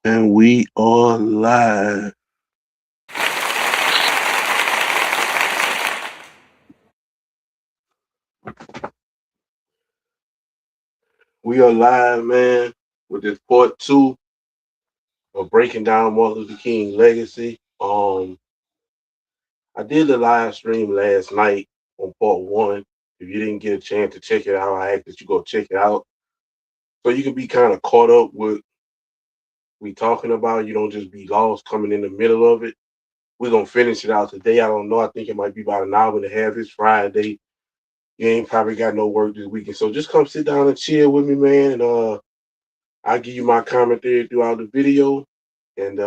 And we are live. We are live, man, with this part 2 of breaking down Martin Luther King legacy. I did the live stream last night on part 1. If you didn't get a chance to check it out, I ask that you go check it out so you can be kind of caught up with we talking about. You don't just be lost coming in the middle of it. We're gonna finish it out today. I don't know. I think it might be about an hour and a half. It's Friday. You ain't probably got no work this weekend. So just come sit down and chill with me, man. And I'll give you my commentary throughout the video. And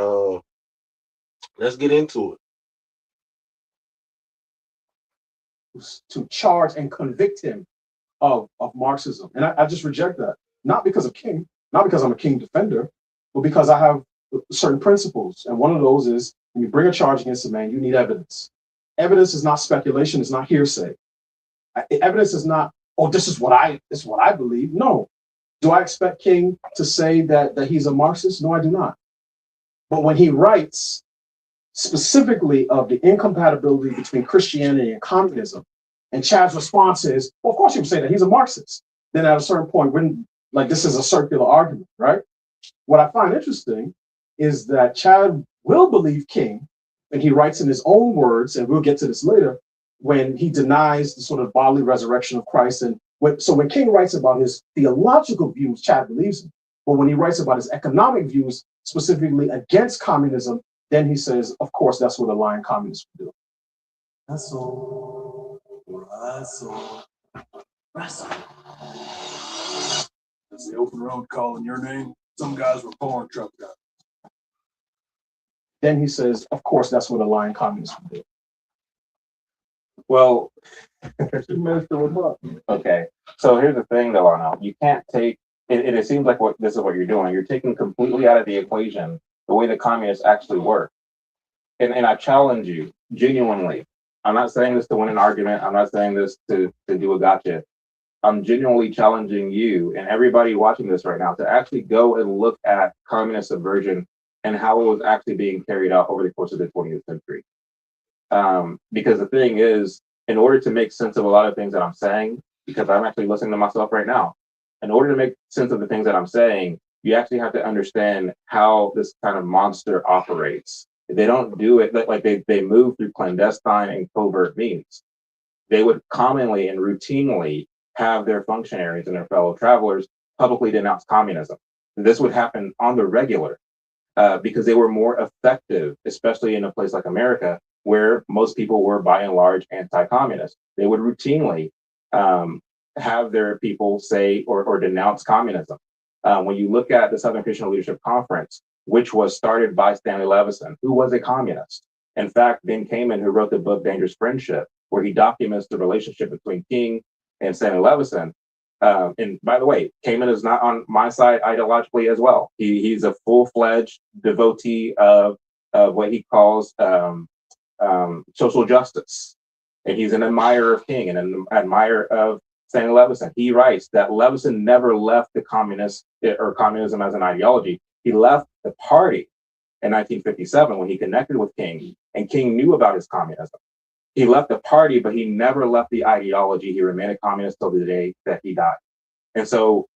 let's get into it. To charge and convict him of Marxism. And I just reject that. Not because of King, not because I'm a King defender, but because I have certain principles. And one of those is when you bring a charge against a man, you need evidence. Evidence is not speculation, it's not hearsay. Evidence is not, oh, this is what I believe. No. Do I expect King to say that he's a Marxist? No, I do not. But when he writes specifically of the incompatibility between Christianity and communism, and Chad's response is, well, of course you would say that he's a Marxist. Then at a certain point, when like this is a circular argument, right? What I find interesting is that Chad will believe King, and he writes in his own words, and we'll get to this later, when he denies the sort of bodily resurrection of Christ. And when King writes about his theological views, Chad believes him. But when he writes about his economic views, specifically against communism, then he says, of course, that's what a lying communist would do. Russell. Is the open road calling your name? Some guys were born truck drivers. Then he says, of course, that's what a lying communist would do. Well, okay. So here's the thing, though, Arnold. You can't take it. It seems like this is what you're doing. You're taking completely out of the equation the way the communists actually work. And I challenge you genuinely. I'm not saying this to win an argument. I'm not saying this to do a gotcha. I'm genuinely challenging you and everybody watching this right now to actually go and look at communist subversion and how it was actually being carried out over the course of the 20th century. Because the thing is, in order to make sense of a lot of things that I'm saying, because I'm actually listening to myself right now, in order to make sense of the things that I'm saying, you actually have to understand how this kind of monster operates. They don't do it like they move through clandestine and covert means. They would commonly and routinely have their functionaries and their fellow travelers publicly denounce communism. This would happen on the regular because they were more effective, especially in a place like America, where most people were by and large anti-communist. They would routinely have their people say or denounce communism. When you look at the Southern Christian Leadership Conference, which was started by Stanley Levison, who was a communist. In fact, Ben Kamen, who wrote the book Dangerous Friendship, where he documents the relationship between King and Stanley Levison. And by the way, Kamen is not on my side ideologically as well. He's a full-fledged devotee of what he calls social justice. And he's an admirer of King and an admirer of Stanley Levison. He writes that Levison never left the communism as an ideology. He left the party in 1957 when he connected with King, and King knew about his communism. He left the party, but he never left the ideology. He remained a communist till the day that he died. And so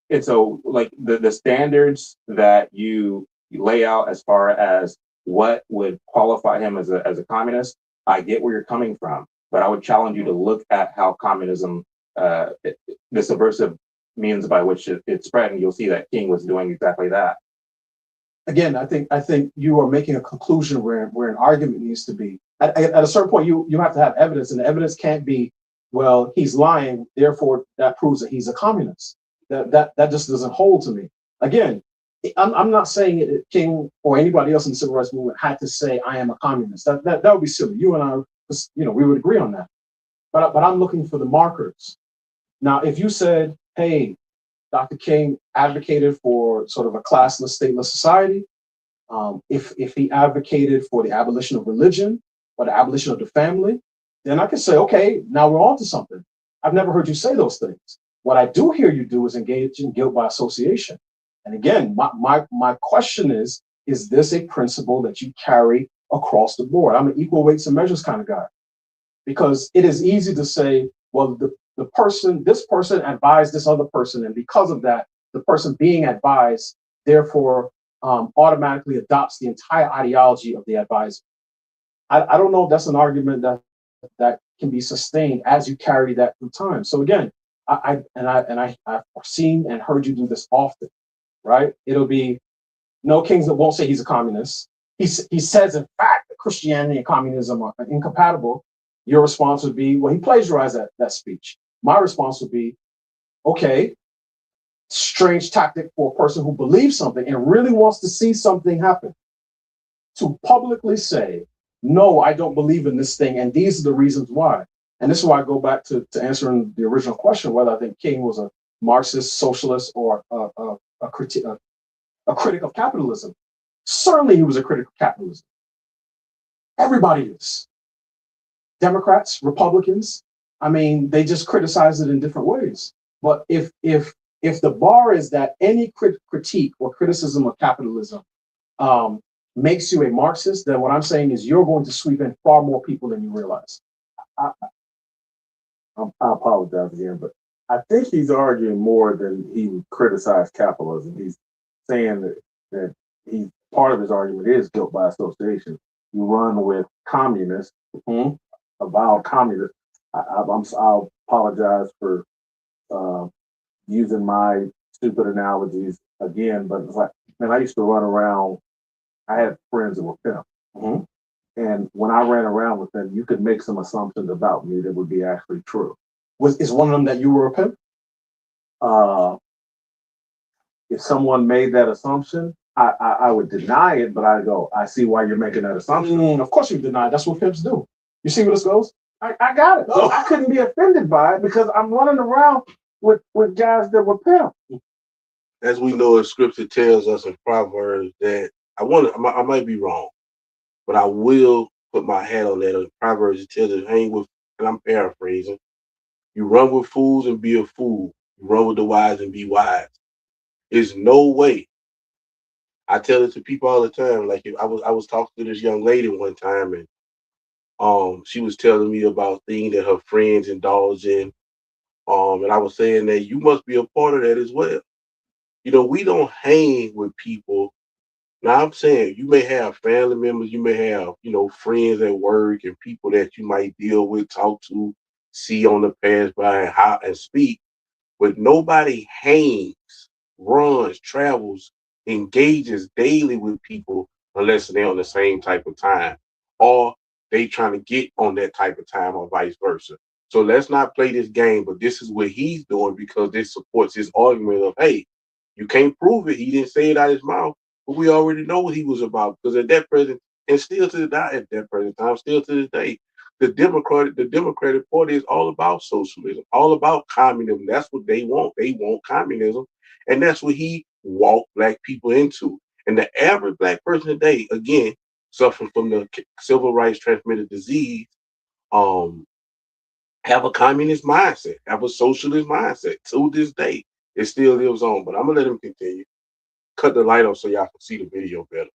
like the standards that you lay out as far as what would qualify him as a communist, I get where you're coming from, but I would challenge you to look at how communism, the subversive means by which it spread, and you'll see that King was doing exactly that. Again, I think you are making a conclusion where an argument needs to be. At a certain point, you have to have evidence, and the evidence can't be, well, he's lying, therefore that proves that he's a communist. That just doesn't hold to me. Again, I'm not saying it, King or anybody else in the civil rights movement had to say I am a communist. That would be silly. You and I, we would agree on that. But I'm looking for the markers. Now, if you said, hey, Dr. King advocated for sort of a classless, stateless society, if he advocated for the abolition of religion or the abolition of the family, then I could say, okay, now we're on to something. I've never heard you say those things. What I do hear you do is engage in guilt by association. And again, my question is this a principle that you carry across the board? I'm an equal weights and measures kind of guy, because it is easy to say, well, this person advised this other person, and because of that, the person being advised, therefore, automatically adopts the entire ideology of the advisor. I don't know if that's an argument that can be sustained as you carry that through time. So again, I've seen and heard you do this often, right? It'll be no kings that won't say he's a communist. He says, in fact, that Christianity and communism are incompatible. Your response would be, well, he plagiarized that speech. My response would be, okay, strange tactic for a person who believes something and really wants to see something happen, to publicly say, no, I don't believe in this thing, and these are the reasons why. And this is why I go back to answering the original question, whether I think King was a Marxist, socialist, or a critic of capitalism. Certainly he was a critic of capitalism. Everybody is. Democrats, Republicans, I mean, they just criticize it in different ways. But if the bar is that any critique or criticism of capitalism makes you a Marxist, then what I'm saying is you're going to sweep in far more people than you realize. I apologize again, but I think he's arguing more than he would criticize capitalism. He's saying that he part of his argument is guilt by association. You run with communists, avowed communists. I'll apologize for using my stupid analogies again, but it's like, man, I used to run around. I had friends that were pimps. And when I ran around with them, you could make some assumptions about me that would be actually true. Is one of them that you were a pimp? If someone made that assumption, I would deny it, but I go, I see why you're making that assumption. Of course you deny. That's what pimps do. You see where this goes? I got it. So I couldn't be offended by it because I'm running around with guys that were pimps. As we know, scripture tells us in Proverbs that I might be wrong, but I will put my hat on that. In Proverbs, it tells us, hang with, and I'm paraphrasing, you run with fools and be a fool. You run with the wise and be wise. There's no way. I tell it to people all the time. Like I was talking to this young lady one time, and she was telling me about things that her friends indulge in. And I was saying that you must be a part of that as well. You know, we don't hang with people. Now I'm saying you may have family members, you may have, friends at work and people that you might deal with, talk to, see on the pass by and speak, but nobody hangs, runs, travels, engages daily with people unless they're on the same type of time or they trying to get on that type of time or vice versa. So let's not play this game, but this is what he's doing because this supports his argument of, hey, you can't prove it. He didn't say it out of his mouth, but we already know what he was about because at that present and still to the day, at that present time, still to this day, the Democratic Party is all about socialism, all about communism. That's what they want. They want communism, and that's what he walked black people into. And the average black person today, again, suffering from the civil rights transmitted disease, have a communist mindset, have a socialist mindset. To this day, it still lives on. But I'm gonna let him continue. Cut the light off so y'all can see the video better.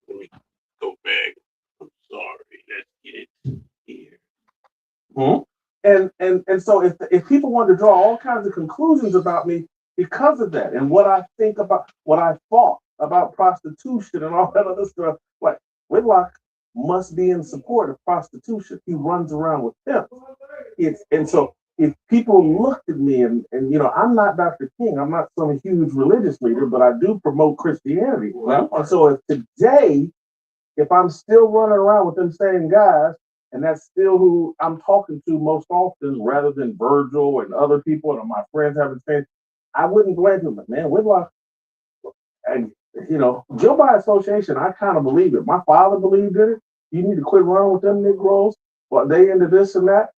Let me go back. I'm sorry. Let's get it here. And so if people want to draw all kinds of conclusions about me because of that and what I think about what I thought about prostitution and all that other stuff, like Whitlock must be in support of prostitution. He runs around with pimps. And so if people looked at me and I'm not Dr. King, I'm not some huge religious leader, but I do promote Christianity. And so if today, if I'm still running around with them same guys, and that's still who I'm talking to most often, rather than Virgil and other people and my friends haven't changed, I wouldn't blame him. But man, Whitlock, and guilt by association, I kind of believe it. My father believed in it. You need to quit running with them Negroes. But they into this and that.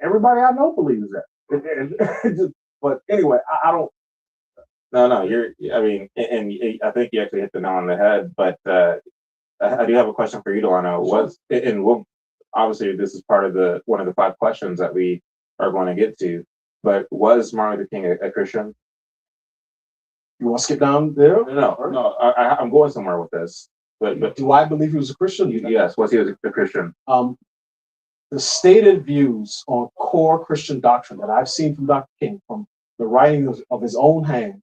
Everybody I know believes that. But anyway, I don't. No, I mean, and I think you actually hit the nail on the head. But I do have a question for you, Delano. Obviously this is part of one of the 5 questions that we are going to get to. But was Martin Luther King a Christian? You want to skip down there? No. I'm going somewhere with this. But Do I believe he was a Christian? yes, was he a Christian? The stated views on core Christian doctrine that I've seen from Dr. King, from the writings of his own hands,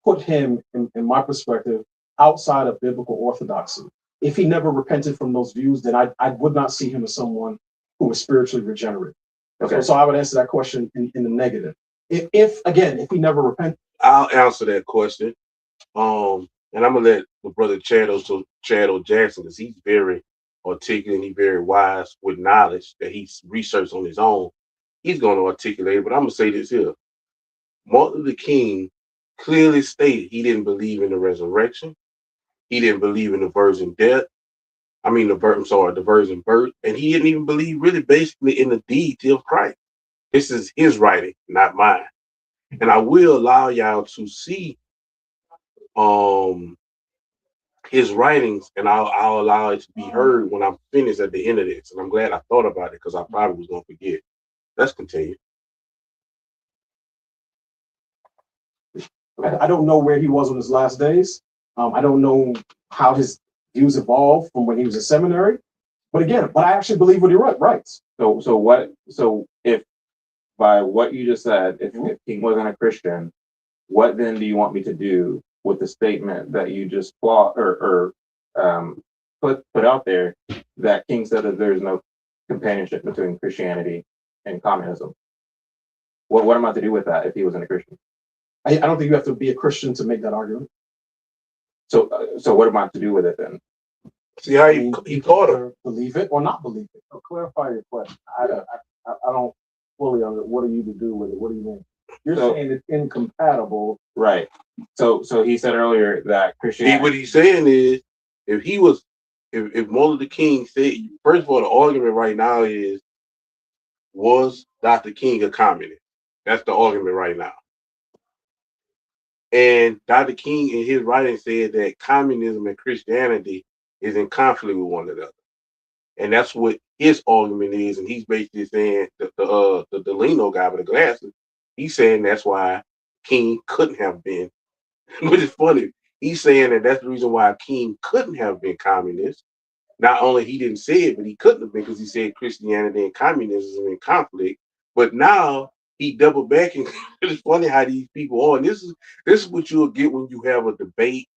put him, in my perspective, outside of biblical orthodoxy. If he never repented from those views, then I would not see him as someone who was spiritually regenerate. Okay. So I would answer that question in the negative. If he never repented. I'll answer that question. And I'm gonna let the brother Chado Jackson, because he's very articulate and he's very wise with knowledge that he's researched on his own. He's going to articulate it, but I'm gonna say this here. Martin Luther King clearly stated he didn't believe in the resurrection. He didn't believe in the virgin death. The virgin birth, and he didn't even believe really basically in the deity of Christ. This is his writing, not mine. And I will allow y'all to see his writings, and I'll allow it to be heard when I'm finished at the end of this. And I'm glad I thought about it because I probably was gonna forget. Let's continue. I don't know where he was on his last days. I don't know how his views evolved from when he was in seminary. But I actually believe what he writes. So if by what you just said, if King wasn't a Christian, what then do you want me to do with the statement that you just put out there that King said that there's no companionship between Christianity and communism? What am I to do with that if he wasn't a Christian? I don't think you have to be a Christian to make that argument. So what am I to do with it then? See how he caught him. Believe it or not believe it. So clarify your question. I don't fully understand. What are you to do with it? What do you mean? You're saying it's incompatible, right? So he said earlier that Christianity. What he's saying is, if Martin Luther King said, first of all, the argument right now is, was Dr. King a communist? That's the argument right now. And Dr. King in his writing said that communism and Christianity is in conflict with one another. And that's what his argument is. And he's basically saying that the Delino guy with the glasses, he's saying that's why King couldn't have been, which is funny. He's saying that that's the reason why King couldn't have been communist. Not only he didn't say it, but he couldn't have been because he said Christianity and communism are in conflict. But now he doubled back, and it's funny how these people are. And this is what you'll get when you have a debate.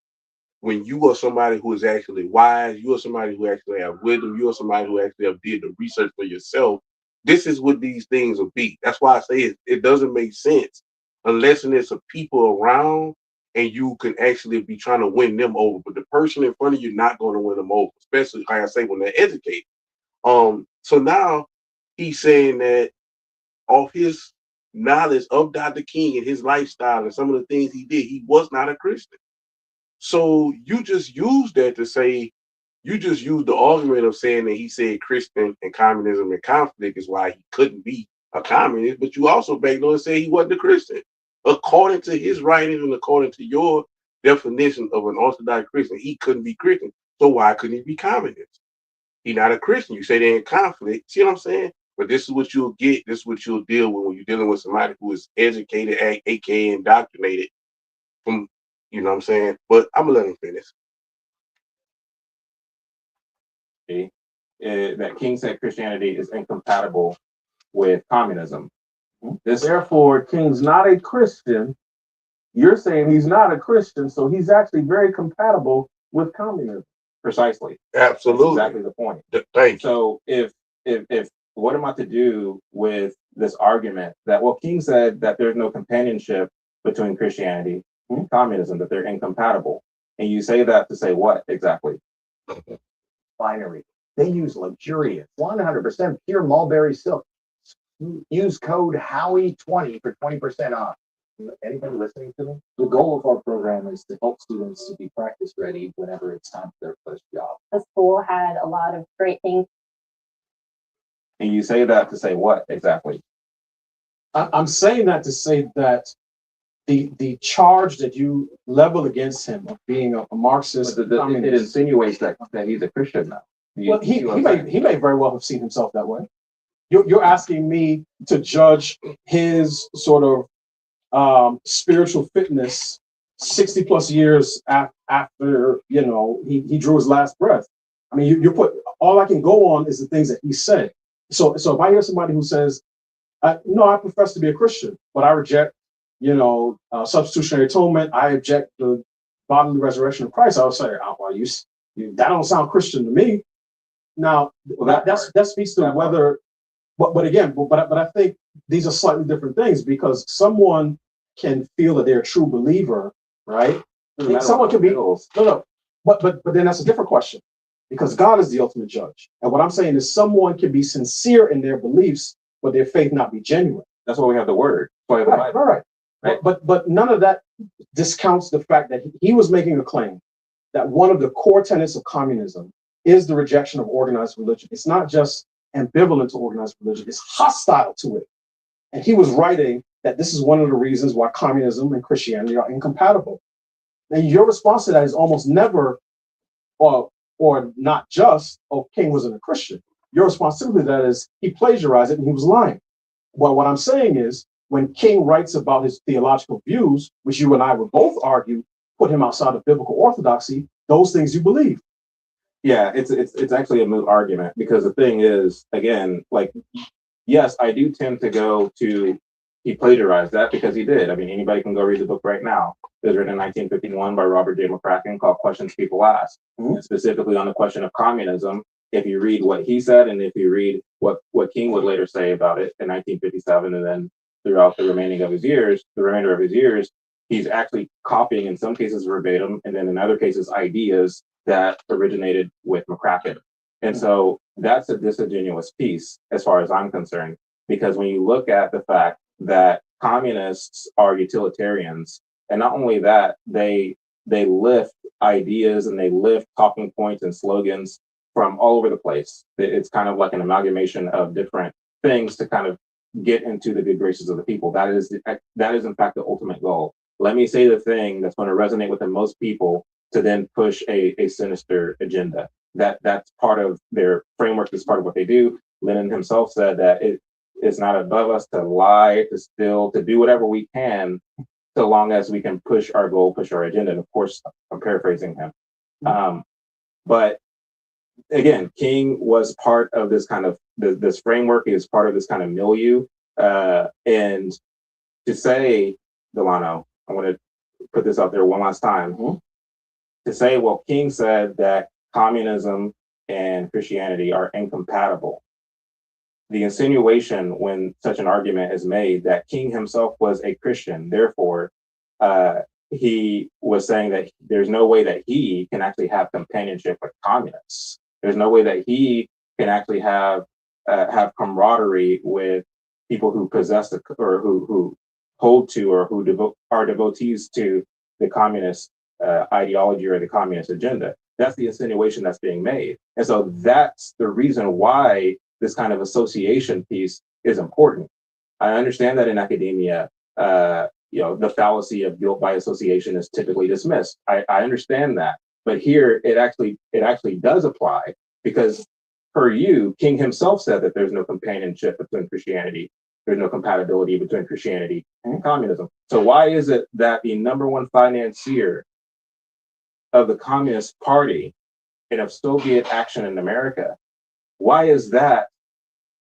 When you are somebody who is actually wise, you are somebody who actually have wisdom, you are somebody who actually have did the research for yourself. This is what these things will be. That's why I say it doesn't make sense unless there's some people around and you can actually be trying to win them over. But the person in front of you not going to win them over, especially like I say when they're educated. So now he's saying that off his knowledge of Dr. King and his lifestyle and some of the things he did, he was not a Christian. So you just use that to say, you just use the argument of saying that he said Christian and communism in conflict is why he couldn't be a communist, but you also back door and say he wasn't a Christian. According to his writings and according to your definition of an Orthodox Christian, he couldn't be Christian. So why couldn't he be communist? He's not a Christian. You say they're in conflict. See what I'm saying? But this is what you'll get. This is what you'll deal with when you're dealing with somebody who is educated, aka indoctrinated from, you know what I'm saying? But I'm gonna let him finish. That King said Christianity is incompatible with communism. Therefore, King's not a Christian. You're saying he's not a Christian, so he's actually very compatible with communism. Precisely. Absolutely. That's exactly the point. Thank you. So if what am I to do with this argument that, well, King said that there's no companionship between Christianity and communism, that they're incompatible. And you say that to say what exactly? Binary. They use luxurious, 100% pure mulberry silk. Use code Howie20 for 20% off. Anybody listening to me? The goal of our program is to help students to be practice ready whenever it's time for their first job. The school had a lot of great things. And you say that to say what exactly? I'm saying that to say that the charge that you level against him of being a Marxist, it insinuates that he's a Christian now. Well, he may very well have seen himself that way. you're asking me to judge his sort of spiritual fitness 60 plus years after he drew his last breath. I mean, you put all I can go on is the things that he said. So if I hear somebody who says, no, I profess to be a Christian, but I reject, substitutionary atonement. I object the bodily resurrection of Christ. I would say, oh, well, that don't sound Christian to me. Now, that speaks to whether, but again, but I think these are slightly different things, because someone can feel that they're a true believer, right? Someone can be no, but then that's a different question, because God is the ultimate judge. And what I'm saying is, someone can be sincere in their beliefs, but their faith not be genuine. That's why we have the word. Right. But none of that discounts the fact that he was making a claim that one of the core tenets of communism is the rejection of organized religion. It's not just ambivalent to organized religion, it's hostile to it. And he was writing that this is one of the reasons why communism and Christianity are incompatible. And your response to that is almost never, or not just, oh, King wasn't a Christian. Your response to that is he plagiarized it and he was lying. Well, what I'm saying is, when King writes about his theological views, which you and I would both argue put him outside of biblical orthodoxy, those things you believe. Yeah, it's actually a moot argument, because the thing is, again, like, yes, I do tend to go to, he plagiarized that because he did. I mean, anybody can go read the book right now. It was written in 1951 by Robert J. McCracken, called Questions People Ask, and specifically on the question of communism. If you read what he said, and if you read what King would later say about it in 1957, and then throughout the remainder of his years, he's actually copying, in some cases verbatim, and then in other cases ideas that originated with McCracken. And so that's a disingenuous piece as far as I'm concerned, because when you look at the fact that communists are utilitarians, and not only that, they lift ideas and they lift talking points and slogans from all over the place. It's kind of like an amalgamation of different things to kind of get into the good graces of the people. That is in fact the ultimate goal. Let me say the thing that's going to resonate with the most people, to then push a sinister agenda. That's part of their framework, is part of what they do. Lenin himself said that it's not above us to lie, to steal, to do whatever we can, so long as we can push our goal, push our agenda. And of course, I'm paraphrasing him. But again, King was part of this kind of this framework. He was part of this kind of milieu. And to say, Delano, I want to put this out there one last time. To say, well, King said that communism and Christianity are incompatible. The insinuation when such an argument is made that King himself was a Christian, therefore, he was saying that there's no way that he can actually have companionship with communists. There's no way that he can actually have camaraderie with people who possess or who hold to, or who are devotees to the communist ideology or the communist agenda. That's the insinuation that's being made. And so that's the reason why this kind of association piece is important. I understand that in academia, the fallacy of guilt by association is typically dismissed. I understand that. But here it actually does apply, because per you, King himself said that there's no companionship between Christianity. There's no compatibility between Christianity and communism. So why is it that the number one financier of the Communist Party and of Soviet action in America, why is that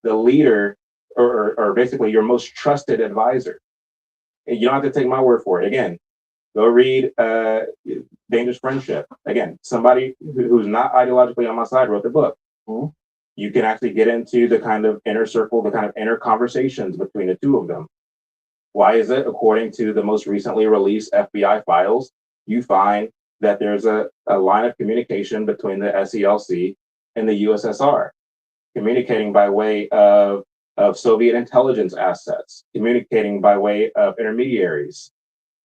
the leader, or basically your most trusted advisor? And you don't have to take my word for it. Again, go read Dangerous Friendship. Again, somebody who's not ideologically on my side wrote the book. You can actually get into the kind of inner circle, the kind of inner conversations between the two of them. Why is it? According to the most recently released FBI files, you find that there's a line of communication between the SELC and the USSR, communicating by way of Soviet intelligence assets, communicating by way of intermediaries.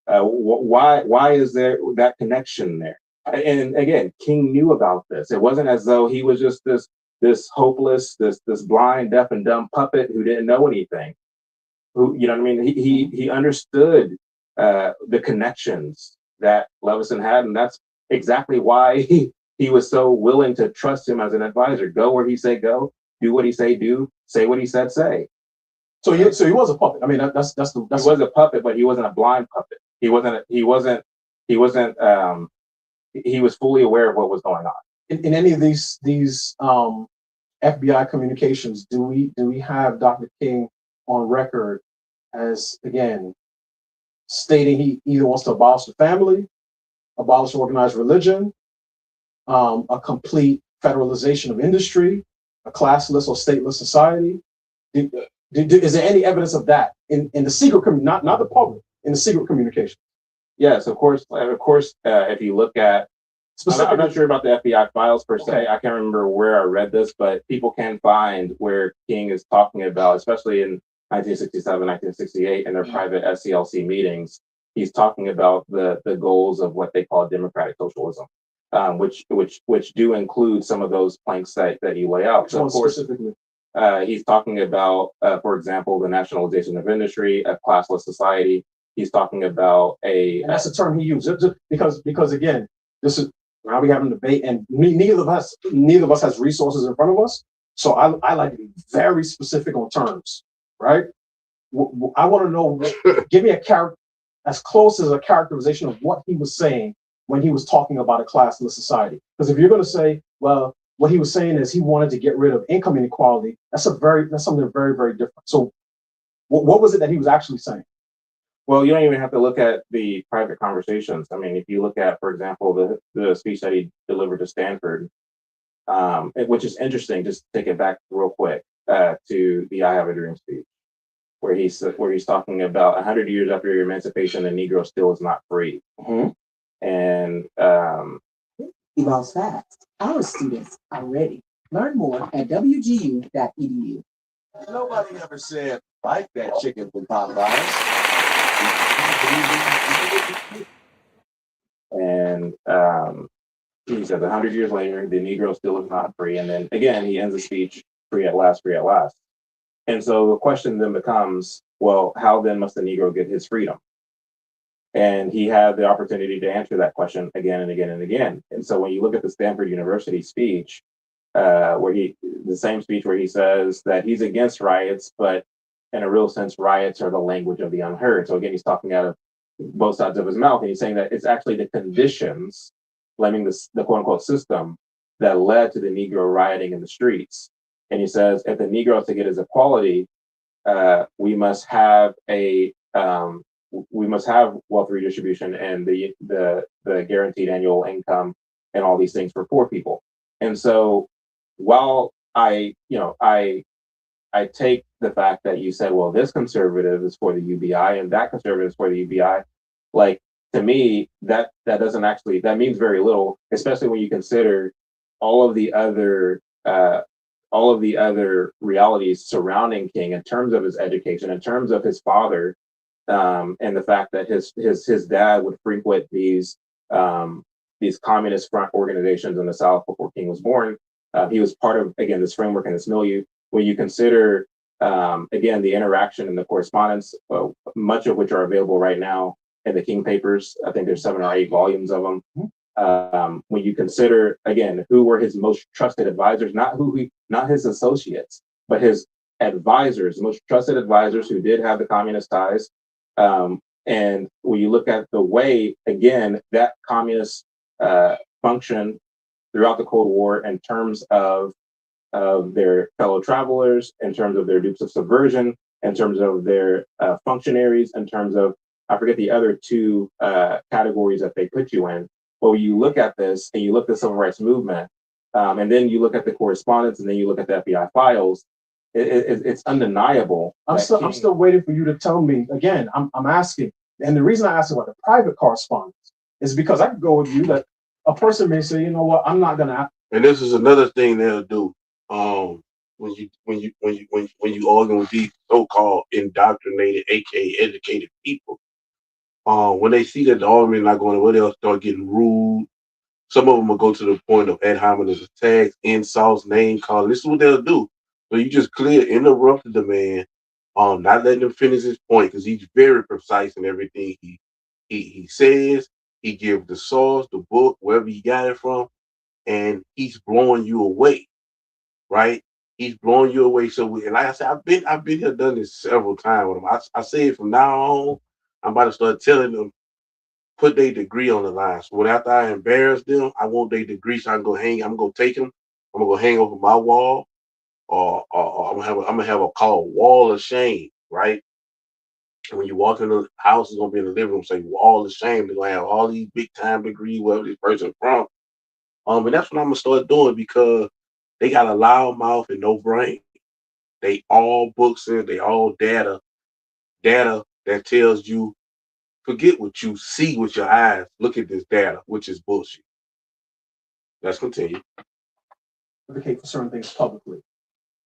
Why is there that connection there? And again, King knew about this. It wasn't as though he was just this hopeless, this blind, deaf and dumb puppet who didn't know anything. Who, you know what I mean? He understood the connections that Levison had, and that's exactly why he was so willing to trust him as an advisor. Go where he say go, do what he say do, say what he said. Say. So he was a puppet. I mean, that's He was a puppet, but he wasn't a blind puppet. He was fully aware of what was going on. In any of these FBI communications, do we have Dr. King on record as, again, stating he either wants to abolish the family, abolish organized religion, a complete federalization of industry, a classless or stateless society? Is there any evidence of that in the secret, not the public, in the secret communication? Yes, of course. If you look at, I'm not sure about the FBI files per se. Okay. I can't remember where I read this, but people can find where King is talking about, especially in 1967, 1968, in their private SCLC meetings. He's talking about the goals of what they call democratic socialism, which do include some of those planks that you lay out. So, of course, specifically, he's talking about, for example, the nationalization of industry, a classless society. He's talking about and that's the term he used, because again, this is now we have a debate, and neither of us has resources in front of us. So I like to be very specific on terms, right? I want to know, give me a character as close as a characterization of what he was saying when he was talking about a classless society. Because if you're going to say, well, what he was saying is he wanted to get rid of income inequality, that's something very, very different. So what was it that he was actually saying? Well, you don't even have to look at the private conversations. I mean, if you look at, for example, the speech that he delivered to Stanford, which is interesting, just take it back real quick to the "I Have a Dream" speech, where he's talking about 100 years after your emancipation, the Negro still is not free. Mm-hmm. And evolves fast. Our students are ready. Learn more at wgu.edu. Nobody ever said like that chicken from Popeyes. And he says 100 years later, the Negro still is not free. And then again, he ends the speech, free at last, free at last. And so the question then becomes, well, how then must the Negro get his freedom? And he had the opportunity to answer that question again and again and again. And so when you look at the Stanford University speech, the same speech where he says that he's against riots, but in a real sense, riots are the language of the unheard. So again, he's talking out of both sides of his mouth, and he's saying that it's actually the conditions, blaming the quote unquote system that led to the Negro rioting in the streets. And he says, if the Negro is to get his equality, we must have wealth redistribution and the guaranteed annual income and all these things for poor people. And so while I take the fact that you said, well, this conservative is for the UBI and that conservative is for the UBI, like, to me, that means very little, especially when you consider all of the other realities surrounding King in terms of his education, in terms of his father, and the fact that his dad would frequent these communist front organizations in the South before King was born. He was part of, again, this framework and this milieu. When you consider, again, the interaction and the correspondence, much of which are available right now in the King papers. I think there's 7 or 8 volumes of them. When you consider, again, who were his most trusted advisors, not his associates, but his advisors, most trusted advisors who did have the communist ties. And when you look at the way, again, that communist function throughout the Cold War in terms of their fellow travelers, in terms of their dupes of subversion, in terms of their functionaries, in terms of, I forget the other 2 categories that they put you in. But when you look at this and you look at the civil rights movement, and then you look at the correspondence, and then you look at the FBI files, it's undeniable. I'm still waiting for you to tell me. Again, I'm asking, and the reason I ask about the private correspondence is because I could go with you that a person may say, you know what, I'm not gonna. And this is another thing they'll do. When you argue with these so-called indoctrinated, aka educated people, when they see that the argument not going well, they'll start getting rude. Some of them will go to the point of ad hominem attacks, insults, name calling. This is what they'll do. So you just interrupted the man, not letting him finish his point, because he's very precise in everything he says. He gives the source, the book, wherever he got it from, and he's blowing you away, right? He's blowing you away. And like I said, I've been here, done this several times with him. I said from now on, I'm about to start telling them put their degree on the line. So when after I embarrass them, I want their degree so I can go hang. I'm gonna take them. I'm gonna go hang over my wall, or I'm gonna have a called wall of shame, right? And when you walk in the house, it's gonna be in the living room. Say wall of shame. They're gonna have all these big time degrees, wherever this person from. And that's what I'm gonna start doing because they got a loud mouth and no brain. They all books and they all data that tells you forget what you see with your eyes. Look at this data, which is bullshit. Let's continue. Advocate for certain things publicly,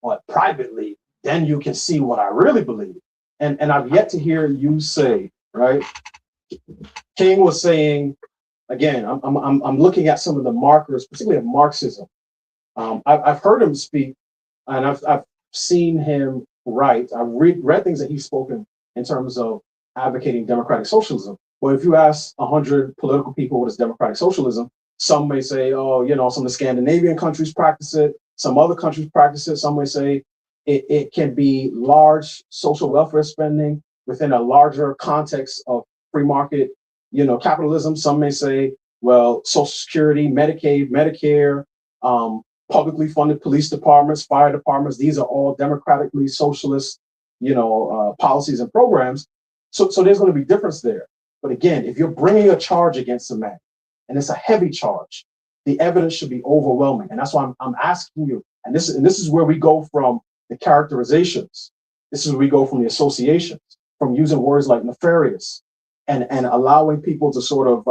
but privately, then you can see what I really believe. And I've yet to hear you say, right? King was saying, again, I'm looking at some of the markers, particularly of Marxism. I've heard him speak, and I've seen him write. I've read things that he's spoken in terms of advocating democratic socialism. But if you ask 100 political people what is democratic socialism, some may say, oh, some of the Scandinavian countries practice it, some other countries practice it. Some may say it can be large social welfare spending within a larger context of free market, capitalism. Some may say, well, Social Security, Medicaid, Medicare, publicly funded police departments, fire departments. These are all democratically socialist, policies and programs. So there's going to be difference there. But again, if you're bringing a charge against a man, and it's a heavy charge, the evidence should be overwhelming. And that's why I'm asking you. And this is where we go from the characterizations. This is where we go from the associations, from using words like nefarious, and allowing people to sort of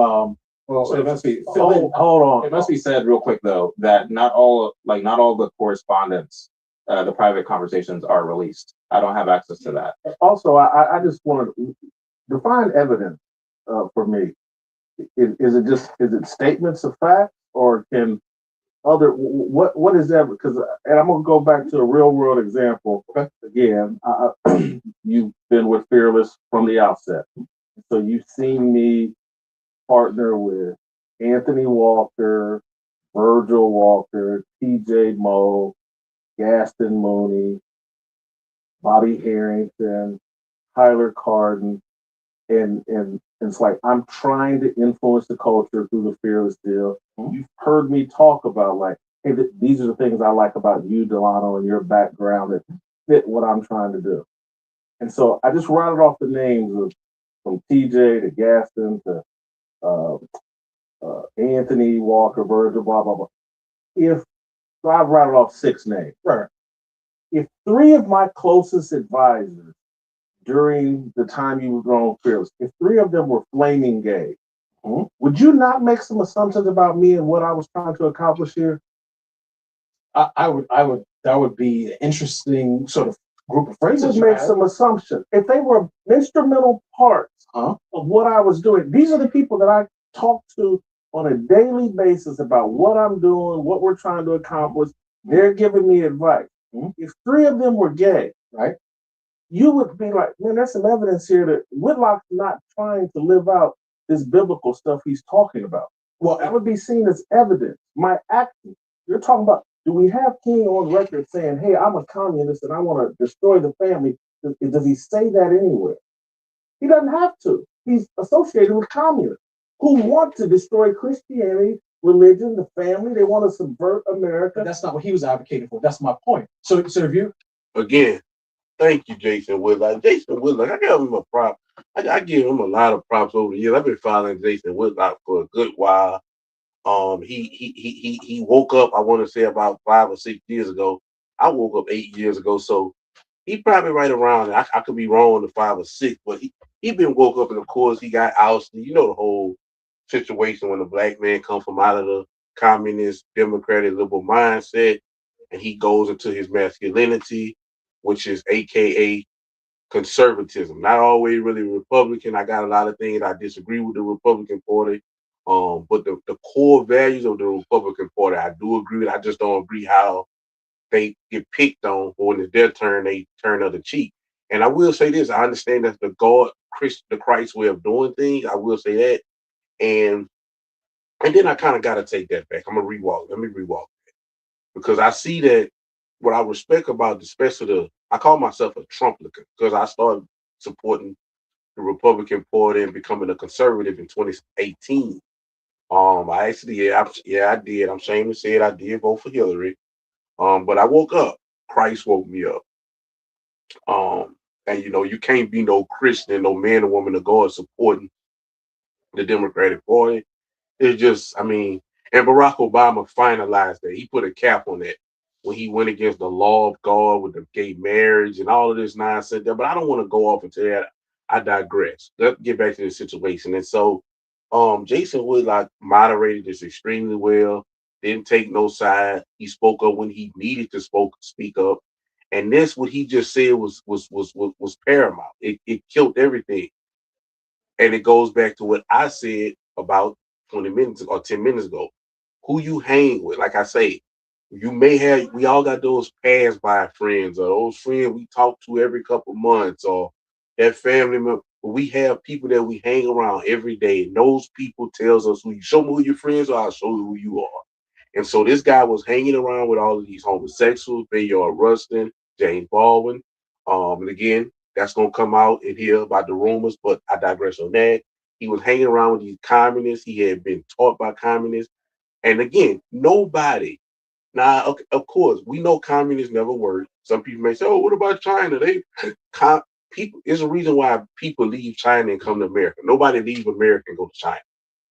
Well, it must be. hold on. It must be said real quick though that not all the correspondence, the private conversations are released. I don't have access to that. Also, I just want to define evidence for me. Is it statements of fact, or can what is that? Because and I'm gonna go back to a real world example again. You've been with Fearless from the outset, so you've seen me partner with Anthony Walker, Virgil Walker, T.J. Moe, Gaston Mooney, Bobby Harrington, Tyler Carden, and it's like I'm trying to influence the culture through the Fearless deal. You've heard me talk about like, hey, these are the things I like about you, Delano, and your background that fit what I'm trying to do. And so I just routed off the names of from TJ to Gaston to Anthony Walker, Virgil, blah blah blah. If so, I've rattled off 6 names. Right. If 3 of my closest advisors during the time you were on Fearless, if 3 of them were flaming gay, would you not make some assumptions about me and what I was trying to accomplish here? I would. That would be an interesting sort of group of phrases. Just make some assumptions. If they were instrumental parts of what I was doing, these are the people that I talk to on a daily basis about what I'm doing, what we're trying to accomplish. They're giving me advice. If 3 of them were gay, right, you would be like, man, there's some evidence here that Whitlock's not trying to live out this biblical stuff he's talking about. Well, that would be seen as evidence. My acting. You're talking about, do we have King on record saying, hey, I'm a communist and I want to destroy the family? Does he say that anywhere? He doesn't have to. He's associated with communists who want to destroy Christianity, religion, the family. They want to subvert America. But that's not what he was advocating for. That's my point. So if you Again, thank you, Jason Whitlock. Jason Whitlock, I give him a prop. I give him a lot of props over the years. I've been following Jason Whitlock for a good while. He woke up, I want to say about 5 or 6 years ago. I woke up 8 years ago, so he probably right around. I could be wrong on the 5 or 6, but he been woke up, and of course he got ousted. You know the whole situation when the black man come from out of the communist, democratic, liberal mindset, and he goes into his masculinity, which is AKA conservatism. Not always really Republican. I got a lot of things I disagree with the Republican Party. But the core values of the Republican Party, I do agree with. I just don't agree how they get picked on. When it's their turn, they turn other cheek. And I will say this: I understand that's the Christ way of doing things. I will say that, and then I kind of got to take that back. I'm gonna rewalk. Let me rewalk that because I see that what I respect about, especially I call myself a Trumplican because I started supporting the Republican Party and becoming a conservative in 2018. I actually, I did. I'm ashamed to say it. I did vote for Hillary. But I woke up. Christ woke me up. And you can't be no Christian, no man or woman of God supporting the Democratic Party. It's just, I mean, and Barack Obama finalized that. He put a cap on that when he went against the law of God with the gay marriage and all of this nonsense there. But I don't want to go off into that. I digress. Let's get back to the situation. And so Jason Woodlock moderated this extremely well, didn't take no side. He spoke up when he needed to speak up. And this what he just said was paramount. It killed everything. And it goes back to what I said about 20 minutes or 10 minutes ago. Who you hang with, like I say, we all got those pass by friends or those friends we talk to every couple months or that family member. We have people that we hang around every day. And those people tells us who you show me who your friends are, I'll show you who you are. And so this guy was hanging around with all of these homosexuals, Bayard Rustin, James Baldwin. And again, that's gonna come out in here about the rumors, but I digress on that. He was hanging around with these communists. He had been taught by communists. And again, nobody. Now, okay, of course, we know communists never work. Some people may say, "Oh, what about China?" People. It's a reason why people leave China and come to America. Nobody leave America and go to China,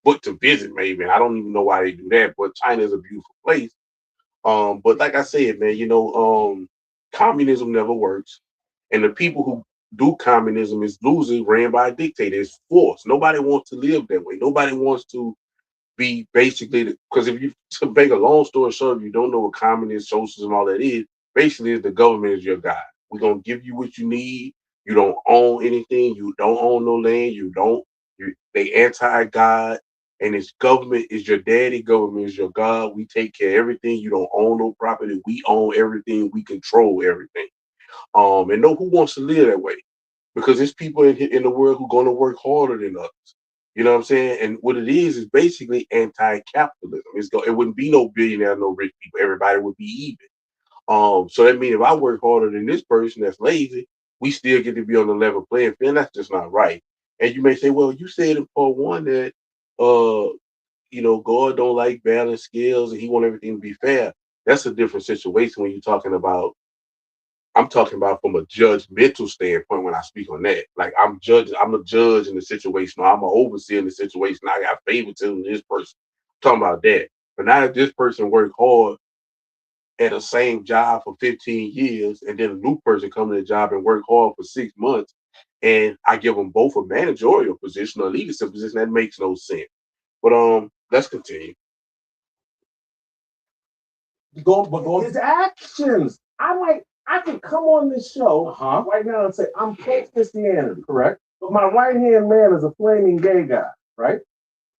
but to visit maybe. And I don't even know why they do that. But China is a beautiful place. But like I said, man, communism never works, and the people who do communism is losing, ran by a dictator. It's forced. Nobody wants to live that way. Nobody wants to be basically because if you to make a long story short, if you don't know what communist, socialism, all that is, basically the government is your guide. We're gonna give you what you need. You don't own anything. You don't own no land. They anti-God, and it's government is your daddy. Government is your God. We take care of everything. You don't own no property. We own everything. We control everything. And know who wants to live that way because there's people in the world who are going to work harder than us. You know what I'm saying? And what it is basically anti-capitalism. It wouldn't be no billionaire, no rich people. Everybody would be even. So that means if I work harder than this person that's lazy, we still get to be on the level playing field. And that's just not right. And you may say, well, you said in part one that God don't like balanced scales and he want everything to be fair. That's a different situation when you're talking about I'm talking about from a judgmental standpoint when I speak on that. Like I'm a judge in the situation, or I'm an overseer in the situation. I got favoritism to this person. I'm talking about that. But now if this person worked hard at the same job for 15 years, and then a new person come to the job and work hard for 6 months, and I give them both a managerial position or a leadership position, that makes no sense. But let's continue. But his actions. I can come on this show right now and say I'm pro-Christianity, correct? But my right-hand man is a flaming gay guy, right?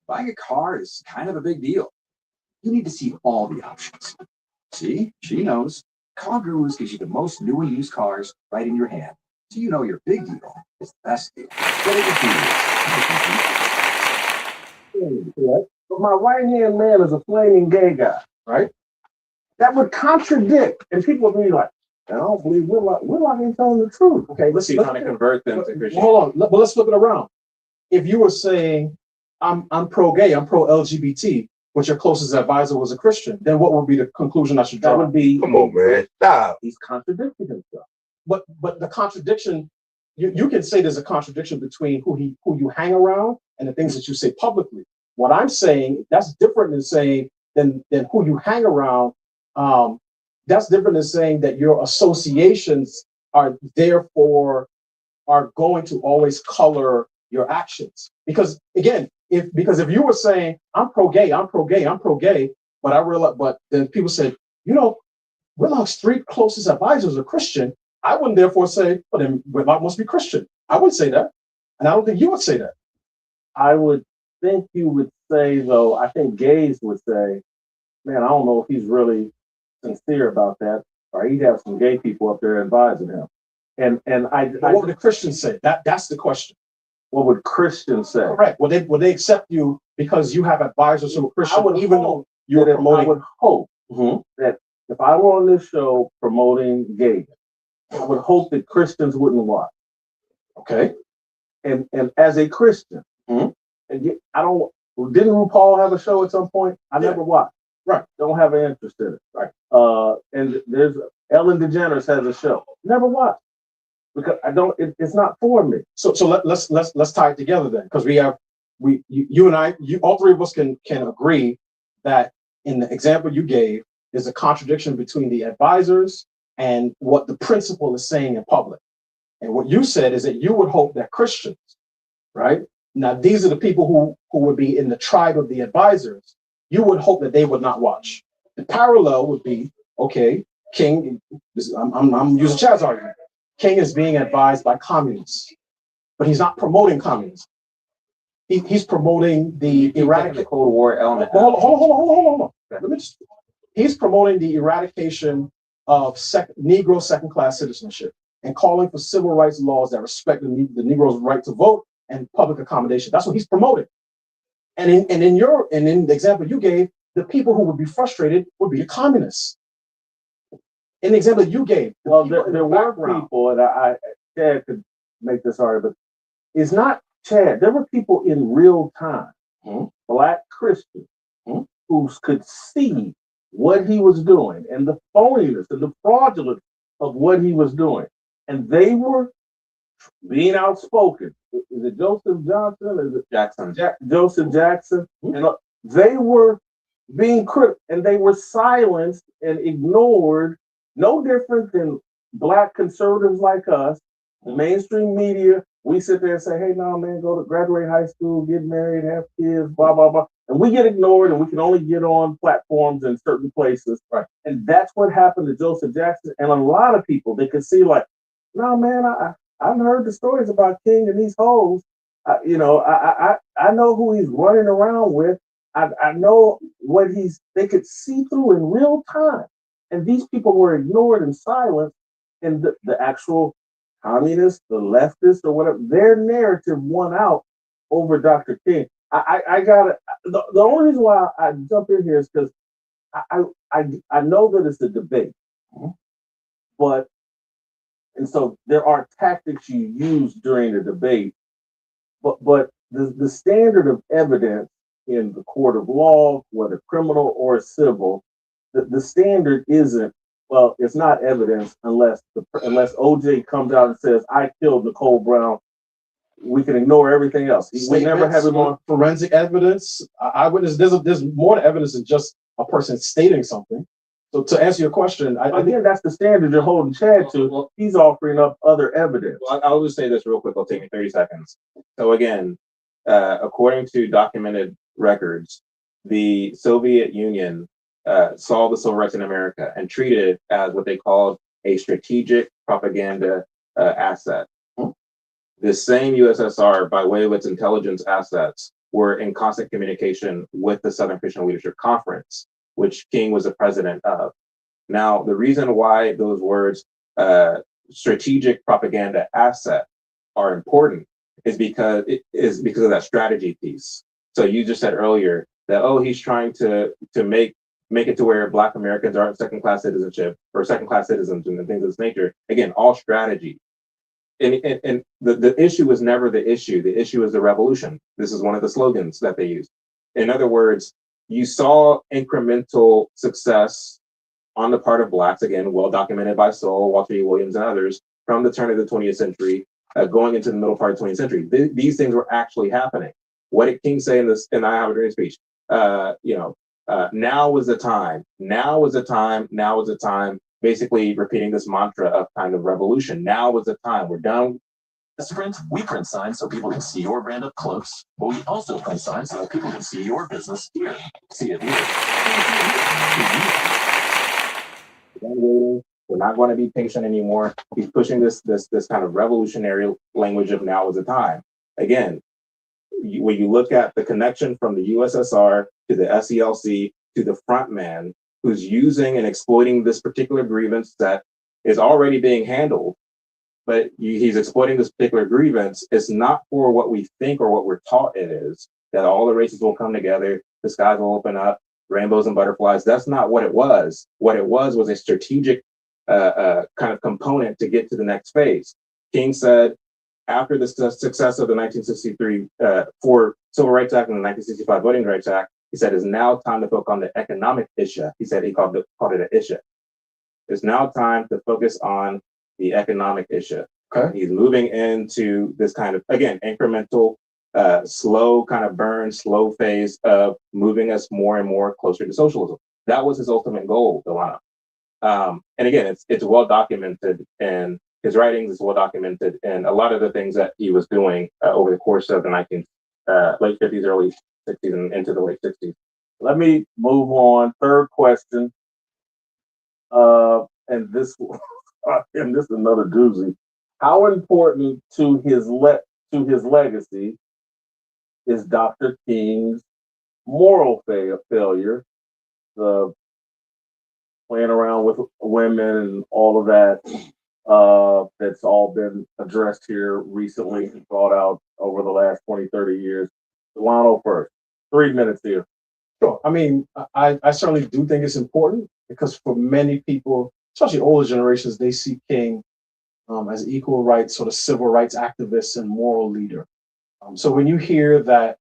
Buying a car is kind of a big deal. You need to see all the options. See, she knows. Car Gurus gives you the most new and used cars right in your hand. So you know your big deal is the best deal. Get it Correct. But my right-hand man is a flaming gay guy, right? That would contradict, and people would be like, I don't believe Whitlock ain't telling the truth. Okay, let's Trying to convert them to Christianity. hold on, but let's flip it around. If you were saying I'm pro-gay, I'm pro-LGBT, but your closest advisor was a Christian, then what would be the conclusion I should draw? That would be, come on, man, stop. He's contradicting himself. But the contradiction, you can say there's a contradiction between who you hang around and the things that you say publicly. What I'm saying, that's different than saying than who you hang around. That's different than saying that your associations are going to always color your actions. Because again, if you were saying I'm pro-gay, but I realize, but then people said, Whitlock's 3 closest advisors are Christian, I wouldn't therefore say, well, then Whitlock must be Christian. I wouldn't say that, and I don't think you would say that. I would think you would say, though. I think gays would say, man, I don't know if he's really sincere about that, or he'd have some gay people up there advising him. And what would the Christians say? That's the question. What would Christians say? Correct. Would they accept you because you have advisors who are Christian, even though you're promoting? I would hope that if I were on this show promoting gay, I would hope that Christians wouldn't watch. Okay. And as a Christian, I don't. Didn't RuPaul have a show at some point? I never watched. Right. Don't have an interest in it. Right. And there's Ellen DeGeneres has a show. Never watched because I don't. It's not for me. So let's tie it together then, because you and I, all three of us can agree that in the example you gave, there's a contradiction between the advisors and what the principal is saying in public. And what you said is that you would hope that Christians, right? Now, these are the people who would be in the tribe of the advisors. You would hope that they would not watch. The parallel would be, okay, King, I'm using Chad's argument. King is being advised by communists, but he's not promoting communism. He's promoting the eradication. Cold War element. Hold on. Let me just. He's promoting the eradication of Negro second-class citizenship and calling for civil rights laws that respect the Negro's right to vote and public accommodation. That's what he's promoting. And in the example you gave, the people who would be frustrated would be the communists. In the example you gave, well, there were people, and Chad could make this argument. It's not Chad. There were people in real time, Black Christians, who could see what he was doing and the phoniness and the fraudulence of what he was doing, and they were being outspoken. Is it Joseph Johnson? Is it Jackson? Joseph Jackson? And they were being critical, and they were silenced and ignored. No different than Black conservatives like us, the mainstream media. We sit there and say, "Hey, no, man, go to graduate high school, get married, have kids, blah blah blah," and we get ignored, and we can only get on platforms in certain places. Right. And that's what happened to Joseph Jackson and a lot of people. They could see, like, "No, man, I've heard the stories about King and these hoes. I know who he's running around with. I know what they could see through in real time." And these people were ignored and silenced, and the actual communists, the leftists, or whatever, their narrative won out over Dr. King. I got it. The only reason why I jump in here is because I know that it's a debate, but and so there are tactics you use during the debate, but the standard of evidence in the court of law, whether criminal or civil, the standard isn't, well, it's not evidence unless OJ comes out and says, "I killed Nicole Brown." We can ignore everything else. We never have him on forensic evidence, eyewitness. There's more to evidence than just a person stating something. So to answer your question, again, that's the standard you're holding Chad to. Well, he's offering up other evidence. Well, I'll just say this real quick. It'll take me 30 seconds. So again, according to documented records, the Soviet Union saw the civil rights in America and treated it as what they called a strategic propaganda asset. The same USSR, by way of its intelligence assets, were in constant communication with the Southern Christian Leadership Conference, which King was the president of. Now, the reason why those words, strategic propaganda asset, are important is because of that strategy piece. So you just said earlier that, he's trying to make it to where Black Americans aren't second-class citizenship or second-class citizens and things of this nature. Again, all strategy. And the issue was never the issue. The issue is the revolution. This is one of the slogans that they used. In other words, you saw incremental success on the part of Blacks, again, well documented by Soul, Walter E. Williams, and others, from the turn of the 20th century, going into the middle part of the 20th century. These things were actually happening. What did King say in the I Have a Dream speech? Now was the time. Now was the time. Now was the time. Basically repeating this mantra of kind of revolution. Now was the time. We're done. At Sprint, we print signs so people can see your brand up close, but we also print signs so that people can see your business here. See it here. We're not going to be patient anymore. He's pushing this kind of revolutionary language of now is the time. Again, when you look at the connection from the USSR to the SELC to the front man who's using and exploiting this particular grievance that is already being handled, but he's exploiting this particular grievance, it's not for what we think or what we're taught it is, that all the races will come together, the skies will open up, rainbows and butterflies. That's not what it was. What it was a strategic kind of component to get to the next phase. King said, after the success of the 1963 for Civil Rights Act and the 1965 Voting Rights Act, he said, it's now time to focus on the economic issue. He said he called it an issue. It's now time to focus on the economic issue. Okay. He's moving into this kind of, again, incremental, slow kind of burn, slow phase of moving us more and more closer to socialism. That was his ultimate goal, Delano. And again, it's well documented in his writings, it's well documented in a lot of the things that he was doing over the course of the late 50s, early 60s, and into the late 60s. Let me move on. Third question. And this is another doozy. How important to his legacy is Dr. King's moral failure, the playing around with women and all of that? That's all been addressed here recently and brought out over the last 20, 30 years. Delano first. 3 minutes here. Sure. I mean, I certainly do think it's important because for many people, especially older generations, they see King as equal rights, sort of civil rights activist and moral leader. So when you hear that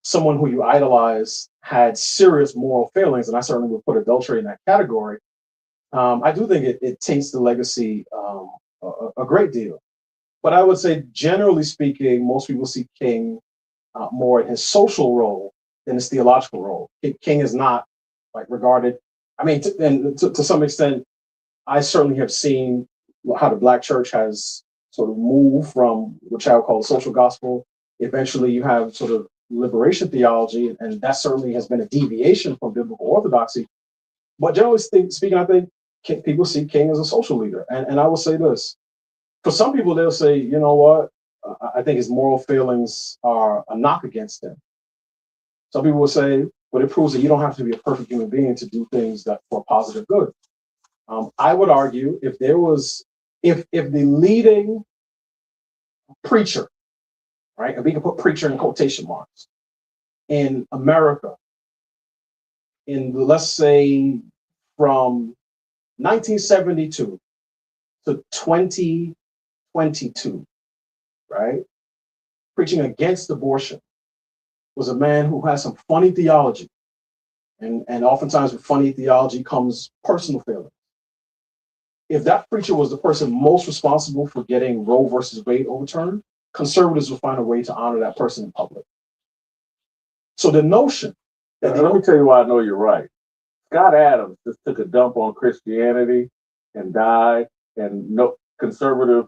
someone who you idolize had serious moral failings, and I certainly would put adultery in that category, I do think it taints the legacy a great deal. But I would say, generally speaking, most people see King more in his social role than his theological role. King is not like regarded. I mean, to some extent, I certainly have seen how the Black church has sort of moved from what I would call the social gospel. Eventually, you have sort of liberation theology, and that certainly has been a deviation from biblical orthodoxy. But generally speaking, I think people see King as a social leader. And I will say this. For some people, they'll say, you know what? I think his moral failings are a knock against him. Some people will say, but it proves that you don't have to be a perfect human being to do things that for positive good. I would argue if the leading preacher, right, and we can put preacher in quotation marks, in America, let's say from 1972 to 2022, right, preaching against abortion, was a man who has some funny theology. And oftentimes with funny theology comes personal failings. If that preacher was the person most responsible for getting Roe versus Wade overturned, conservatives will find a way to honor that person in public. So the notion that let me tell you why I know you're right. Scott Adams just took a dump on Christianity and died, and no conservative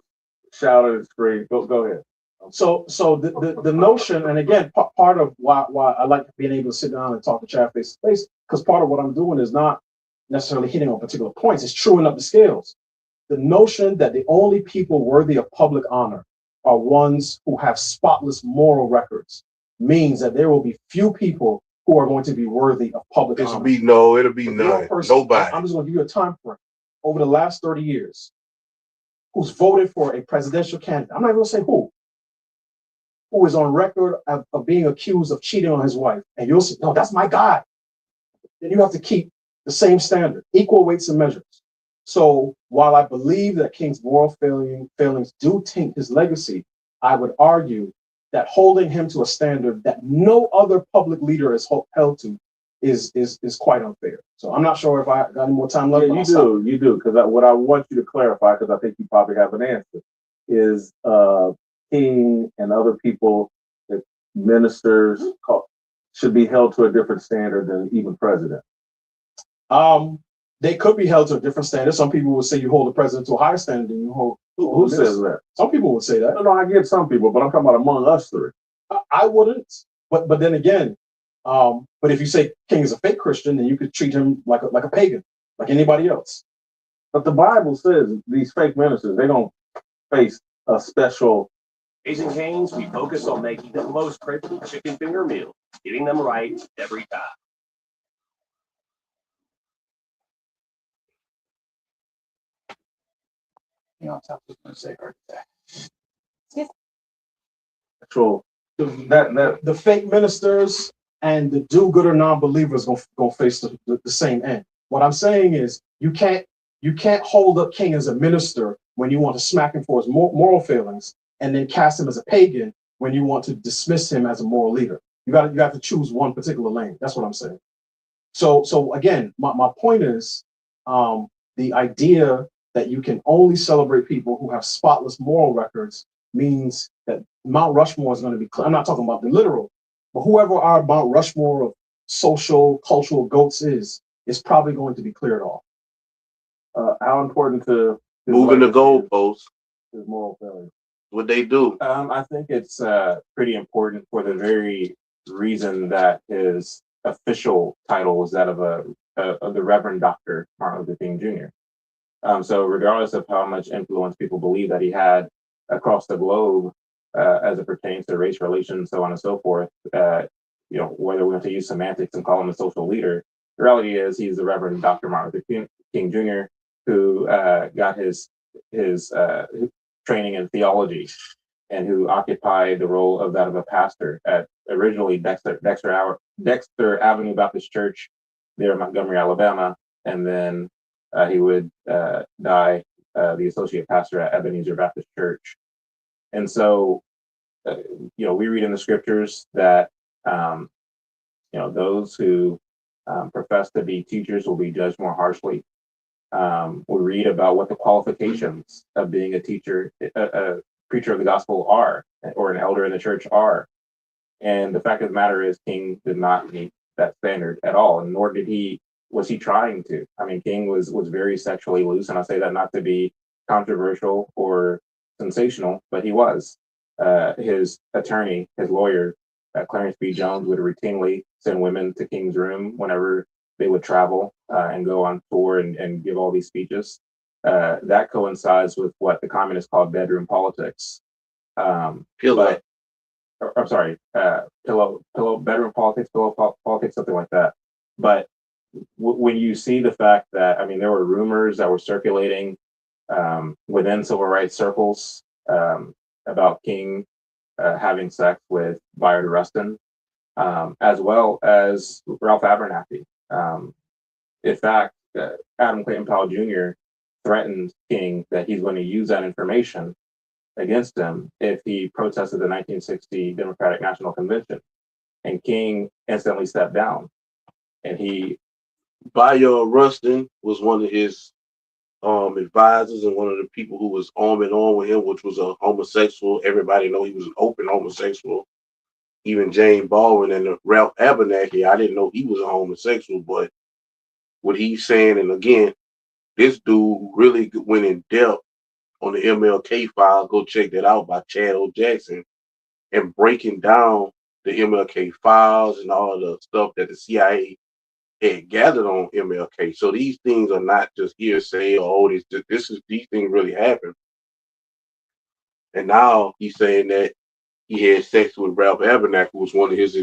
shouted and screamed. Go ahead. So the notion, and again, part of why I like being able to sit down and talk to Chad face to face, because part of what I'm doing is not necessarily hitting on particular points, it's truing up the scales. The notion that the only people worthy of public honor are ones who have spotless moral records means that there will be few people who are going to be worthy of public honor. It'll be none. Nobody. I'm just going to give you a time frame. Over the last 30 years, who's voted for a presidential candidate, I'm not going to say who is on record of being accused of cheating on his wife. And you'll say, no, that's my guy. Then you have to keep the same standard, equal weights and measures. So while I believe that King's moral failings do taint his legacy, I would argue that holding him to a standard that no other public leader is held to is quite unfair. So I'm not sure if I got any more time left. Yeah, you do, because what I want you to clarify, because I think you probably have an answer, is King and other people that ministers should be held to a different standard than even president. They could be held to a different standard. Some people would say you hold the president to a higher standard than you hold. Who says that? Some people would say that. No, I get some people, but I'm talking about among us three. I wouldn't. But then again, but if you say King is a fake Christian, then you could treat him like a pagan, like anybody else. But the Bible says these fake ministers, they don't face a special. Raising Cane's, we focus on making the most critical chicken finger meal, getting them right every time. You know, I was going to say heart attack. The fake ministers, and the do-gooder non-believer is gonna face the same end. What I'm saying is you can't hold up King as a minister when you want to smack him for his moral failings, and then cast him as a pagan when you want to dismiss him as a moral leader. You got to choose one particular lane. That's what I'm saying. So again, my point is the idea that you can only celebrate people who have spotless moral records means that Mount Rushmore is going to be clear. I'm not talking about the literal, but whoever our Mount Rushmore of social, cultural goats is probably going to be cleared off. How important to moving the goalposts is moral failure? What they do? I think it's pretty important for the very reason that his official title was that of the Reverend Dr. Martin Luther King Jr. So regardless of how much influence people believe that he had across the globe as it pertains to race relations, so on and so forth, whether we want to use semantics and call him a social leader, the reality is he's the Reverend Dr. Martin Luther King Jr., who got his training in theology and who occupied the role of that of a pastor at originally Dexter Avenue Baptist Church there in Montgomery, Alabama, and then he would die the associate pastor at Ebenezer Baptist Church. And so, we read in the scriptures that those who profess to be teachers will be judged more harshly. We read about what the qualifications of being a teacher, a preacher of the gospel are, or an elder in the church are. And the fact of the matter is, King did not meet that standard at all, and nor was he trying to. I mean, King was very sexually loose, and I say that not to be controversial or sensational, but he was. His attorney, his lawyer, Clarence B. Jones, would routinely send women to King's room whenever they would travel and go on tour and give all these speeches. That coincides with what the communists called bedroom politics. Bedroom politics, something like that. But when you see the fact that, there were rumors that were circulating within civil rights circles about King having sex with Bayard Rustin, as well as Ralph Abernathy. In fact, Adam Clayton Powell Jr. threatened King that he's going to use that information against him if he protested the 1960 Democratic National Convention. And King instantly stepped down. And Bayard Rustin was one of his advisors and one of the people who was arm in arm with him, which was a homosexual. Everybody know he was an open homosexual. Even James Baldwin and Ralph Abernathy, I didn't know he was a homosexual, but what he's saying, and again, this dude really went in depth on the MLK file. Go check that out by Chad O. Jackson, and breaking down the MLK files and all the stuff that the CIA had gathered on MLK. So these things are not just hearsay or these things really happened. And now he's saying that he had sex with Ralph Abernathy, who was one of his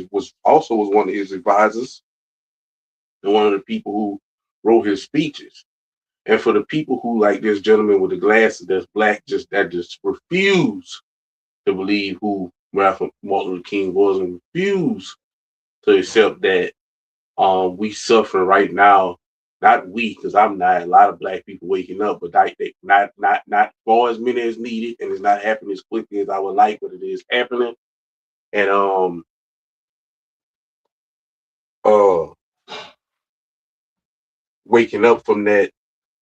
advisors and one of the people who wrote his speeches. And for the people who, like this gentleman with the glasses that's black, that just refuse to believe who Ralph Martin Luther King was and refuse to accept that we suffering right now. Not we, because I'm not. A lot of black people waking up, but not far as many as needed, and it's not happening as quickly as I would like, but it is happening. And waking up from that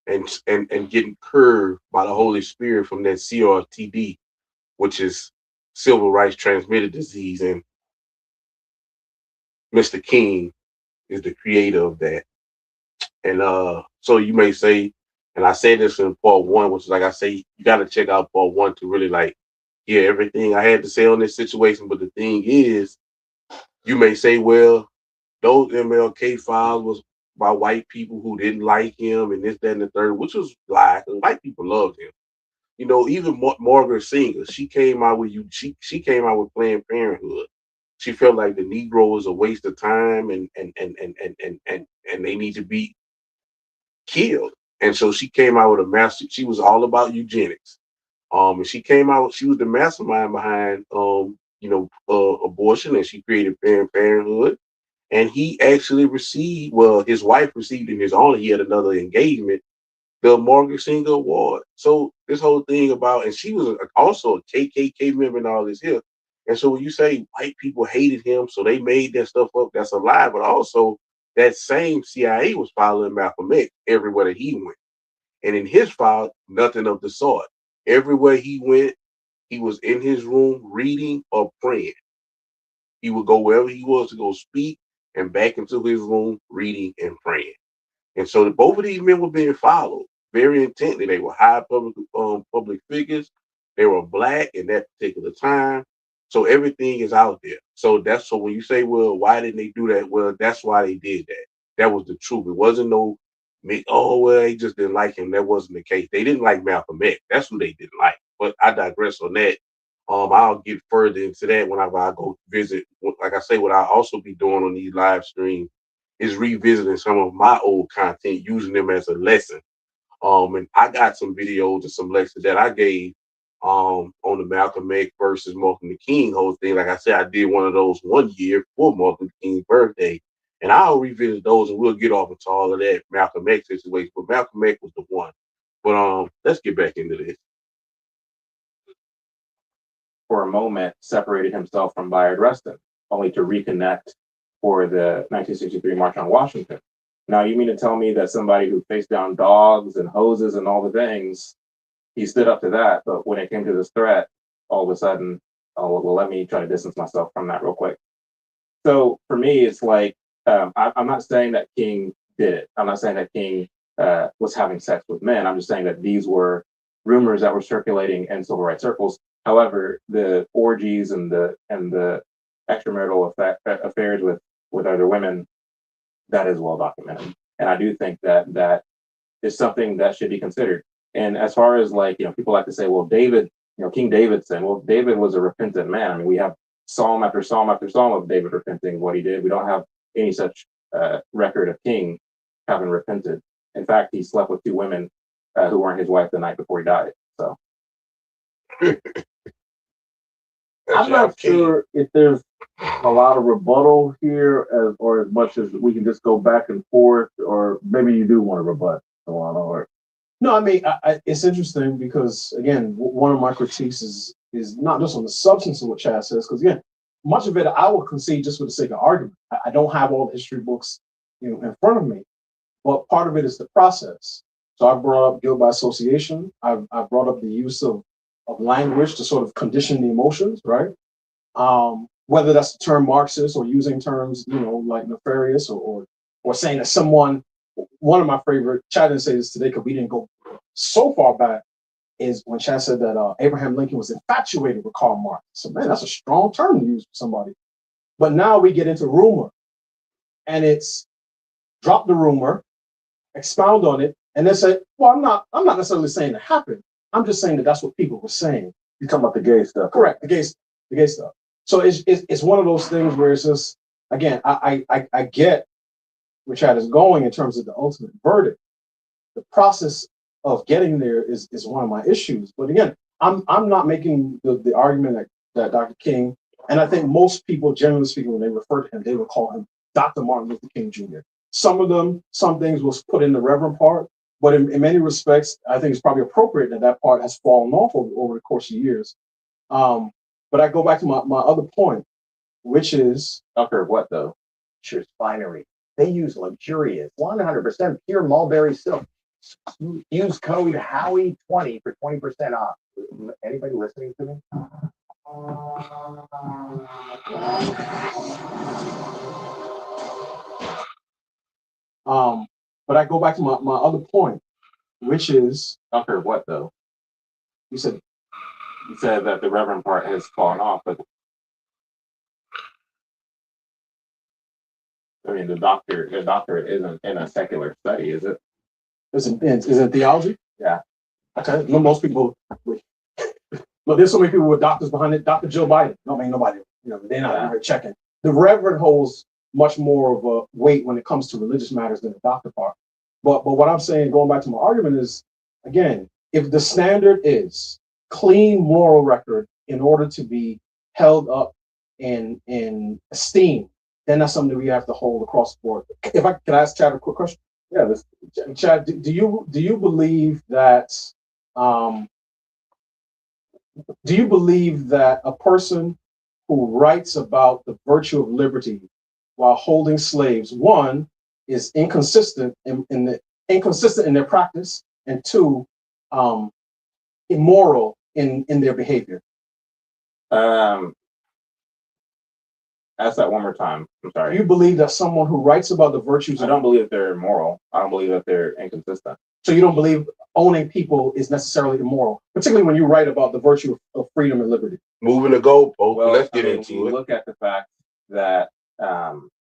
and getting curved by the Holy Spirit from that CRTD, which is civil rights transmitted disease, and Mr. King is the creator of that. And so you may say, and I say this in part one, which is like I say, you got to check out part one to really like hear everything I had to say on this situation. But the thing is, you may say, well, those MLK files was by white people who didn't like him and this, that, and the third, which was lie. White people loved him. Even Margaret Sanger, she came out with she came out with Planned Parenthood. She felt like the Negro was a waste of time and they need to be killed. And so she came out with a master. She was all about eugenics. And she came out. She was the mastermind behind abortion, and she created Planned Parenthood. he actually received, well, his wife received in his honor, he had another engagement, the Margaret Singer Award. So this whole thing about, and she was also a KKK member and all this here. And so when you say white people hated him, so they made that stuff up, that's a lie. But also that same CIA was following Malcolm X everywhere that he went. And in his file, nothing of the sort. Everywhere he went, he was in his room reading or praying. He would go wherever he was to go speak and back into his room reading and praying. And so both of these men were being followed very intently. They were high public figures. They were black in that particular time. So everything is out there. So when you say, well, why didn't they do that? Well, that's why they did that. That was the truth. It wasn't no, oh, well, they just didn't like him. That wasn't the case. They didn't like Malcolm X. That's who they didn't like. But I digress on that. I'll get further into that whenever I go visit. Like I say, what I'll also be doing on these live streams is revisiting some of my old content, using them as a lesson. And I got some videos and some lectures that I gave on the Malcolm X versus Martin Luther King whole thing. Like I said, I did one of those one year for Martin Luther King's birthday. And I'll revisit those and we'll get off into all of that Malcolm X situation. But Malcolm X was the one. But let's get back into this. For a moment, separated himself from Bayard Rustin, only to reconnect for the 1963 March on Washington. Now, you mean to tell me that somebody who faced down dogs and hoses and all the things, he stood up to that, but when it came to this threat, all of a sudden, oh, well, let me try to distance myself from that real quick. So for me, it's like, I'm not saying that King did it. I'm not saying that King was having sex with men. I'm just saying that these were rumors that were circulating in civil rights circles. However, the orgies and the extramarital affairs with other women, that is well documented. And I do think that that is something that should be considered. And as far as like, people like to say, well, David, King David sinned. Well, David was a repentant man. I mean, we have psalm after psalm after psalm of David repenting what he did. We don't have any such record of King having repented. In fact, he slept with two women who weren't his wife the night before he died. So I'm not sure if there's a lot of rebuttal here, or as much as we can just go back and forth, or maybe you do want to rebut, Alana, or No, I mean, it's interesting because, again, one of my critiques is not just on the substance of what Chad says, because, again, much of it I will concede just for the sake of argument. I don't have all the history books, in front of me, but part of it is the process. So I brought up guilt by association. I brought up the use of language to sort of condition the emotions, right? Whether that's the term Marxist or using terms, like nefarious or saying that someone, one of my favorite, Chad didn't say this today because we didn't go so far back, is when Chad said that Abraham Lincoln was infatuated with Karl Marx. So, man, that's a strong term to use for somebody. But now we get into rumor, and it's drop the rumor, expound on it, and then say, well, I'm not necessarily saying it happened. I'm just saying that that's what people were saying. you're talking about the gay stuff. Correct, the gay stuff. So it's one of those things where it's just, again, I get where Chad is going in terms of the ultimate verdict. The process of getting there is one of my issues. But again, I'm not making the argument that Dr. King, and I think most people, generally speaking, when they refer to him, they would call him Dr. Martin Luther King Jr. Some things was put in the reverend part, but in many respects, I think it's probably appropriate that part has fallen off over the course of years. But I go back to my other point, which is Dr. What though? Nature's finery. They use luxurious, 100% pure mulberry silk. Use code Howie20 for 20% off. Anybody listening to me? But I go back to my other point, which is Dr. What though? You said that the reverend part has fallen off, but I mean the doctorate isn't in a secular study, is it? Is it theology? Yeah. Okay. Most people, but there's so many people with doctors behind it. Dr. Joe Biden. I mean, nobody. They're not here checking. The reverend holds much more of a weight when it comes to religious matters than the doctor part. But what I'm saying, going back to my argument, is again, if the standard is clean moral record in order to be held up in esteem then that's something that we have to hold across the board. If I can ask Chad a quick question. Yeah, this Chad, do you believe that a person who writes about the virtue of liberty while holding slaves, one, is inconsistent inconsistent in their practice, and two, immoral in their behavior? Ask that one more time. I'm Do sorry. you believe that someone who writes about the virtues I of don't believe that they're immoral. I don't believe that they're inconsistent. So you don't believe owning people is necessarily immoral, particularly when you write about the virtue of freedom and liberty? Moving the goalpost. Well, Let's I get mean, into you it. look at the fact that, and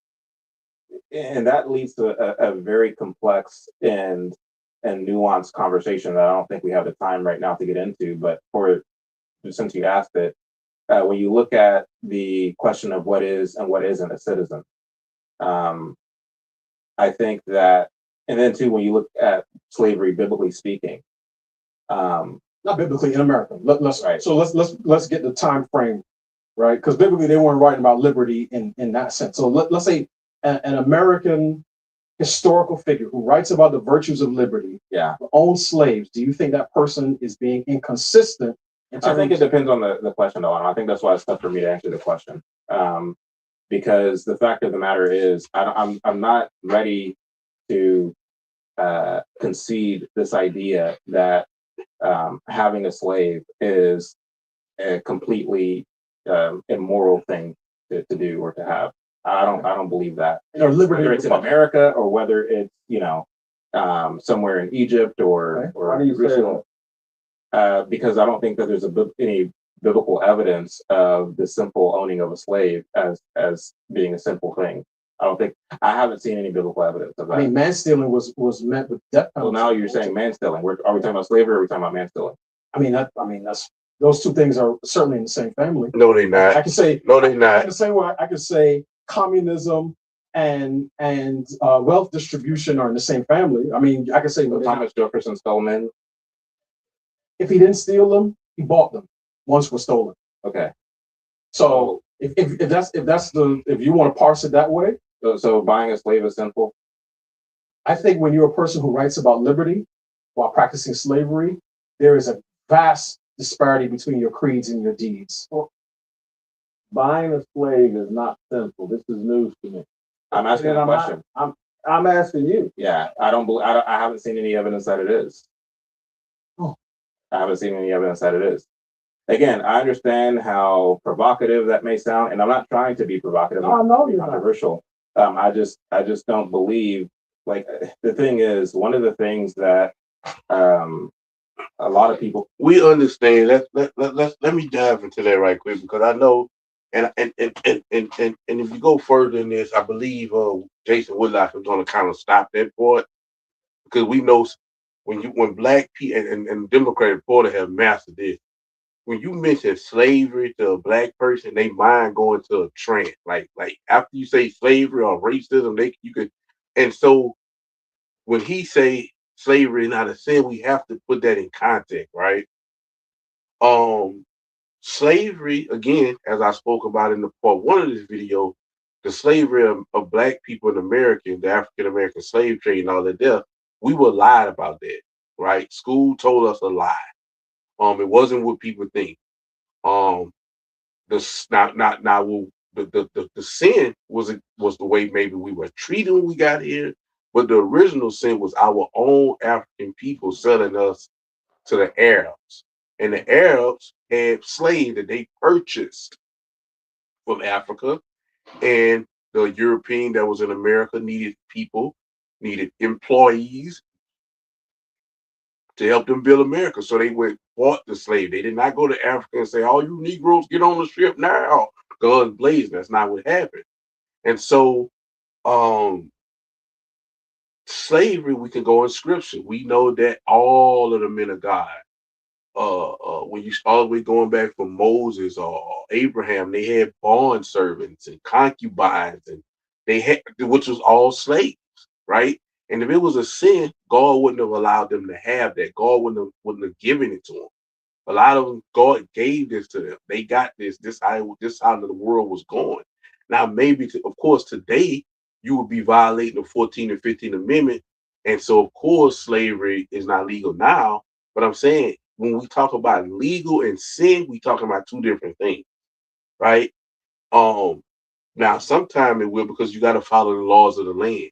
that leads to a very complex and nuanced conversation that I don't think we have the time right now to get into. But since you asked it, when you look at the question of what is and what isn't a citizen, I think that, and then too, when you look at slavery, biblically speaking, Not biblically in America. Let's right. So let's get the time frame right, because biblically they weren't writing about liberty in that sense. So let's say an American historical figure who writes about the virtues of liberty, yeah, owns slaves. Do you think that person is being inconsistent? I think it depends on the question, though, and I think that's why it's tough for me to answer the question. Because the fact of the matter is, I'm not ready to concede this idea that having a slave is a completely immoral thing to do or to have. I don't believe that. Or liberty, whether it's in America or whether it's somewhere in Egypt or Why do you say that? because I don't think that there's any biblical evidence of the simple owning of a slave as being a simple thing. I haven't seen any biblical evidence of that. I mean, man stealing was met with death penalty. Well, now you're saying man stealing. Are we talking about slavery or are we talking about man stealing? I mean, that's those two things are certainly in the same family. No, they not. I can say no, they not. In the same way, I could say communism and wealth distribution are in the same family. I mean, I could say Thomas Jefferson stole men. If he didn't steal them, he bought them. Once were stolen. Okay. So if you want to parse it that way. So buying a slave is sinful? I think when you're a person who writes about liberty while practicing slavery, there is a vast disparity between your creeds and your deeds. Buying a slave is not sinful. This is news to me. I'm asking a question. I'm asking you. Yeah, I haven't seen any evidence that it is. Oh. I haven't seen any evidence that it is. Again, I understand how provocative that may sound, and I'm not trying to be provocative. No, I know you're controversial. I just don't believe. Like, the thing is, one of the things that a lot of people, we understand. Let me dive into that right quick, because I know, and if you go further in this, I believe Jason Woodlock is going to kind of stop that part, because we know when black people and Democratic Reporter have mastered this. When you mention slavery to a black person, they mind going to a trance. Like after you say slavery or racism, you could. And so when he say slavery is not a sin, we have to put that in context, right? Slavery, again, as I spoke about in the part one of this video, the slavery of black people in America, the African American slave trade and all that there, we were lied about that, right? School told us a lie. It wasn't what people think. The sin was the way maybe we were treated when we got here, but the original sin was our own African people selling us to the Arabs, and the Arabs had slaves that they purchased from Africa, and the European that was in America needed employees to help them build America. So they bought the slave. They did not go to Africa and say, all you Negroes, get on the ship now. Guns blazing. That's not what happened. And so slavery, we can go in scripture. We know that all of the men of God, when you all the way going back from Moses or Abraham, they had bond servants and concubines, and they had, which was all slaves, right? And if it was a sin, God wouldn't have allowed them to have that. God wouldn't have given it to them. A lot of them, God gave this to them. They got this. This how the world was going. Now, maybe, of course, today you would be violating the 14th and 15th Amendment. And so, of course, slavery is not legal now. But I'm saying when we talk about legal and sin, we talking about two different things, right? Um, Now, sometime it will because you got to follow the laws of the land.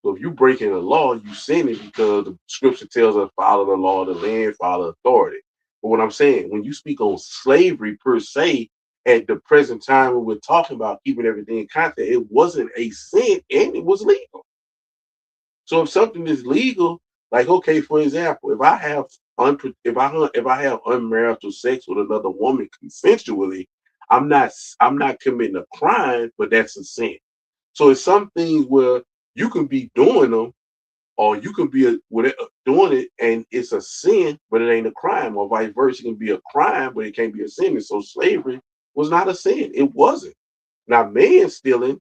So if you breaking the law, you sinning because the scripture tells us follow the law of the land, follow authority. But what I'm saying, when you speak on slavery per se, at the present time when we're talking about keeping everything in context, it wasn't a sin and it was legal. So if something is legal, like okay, for example, if I have if I have unmarital sex with another woman consensually, I'm not committing a crime, but that's a sin. So it's some things where you can be doing them, or you can be doing it and it's a sin, but it ain't a crime, or vice versa. It can be a crime, but it can't be a sin. And so slavery was not a sin. It wasn't. Now, man stealing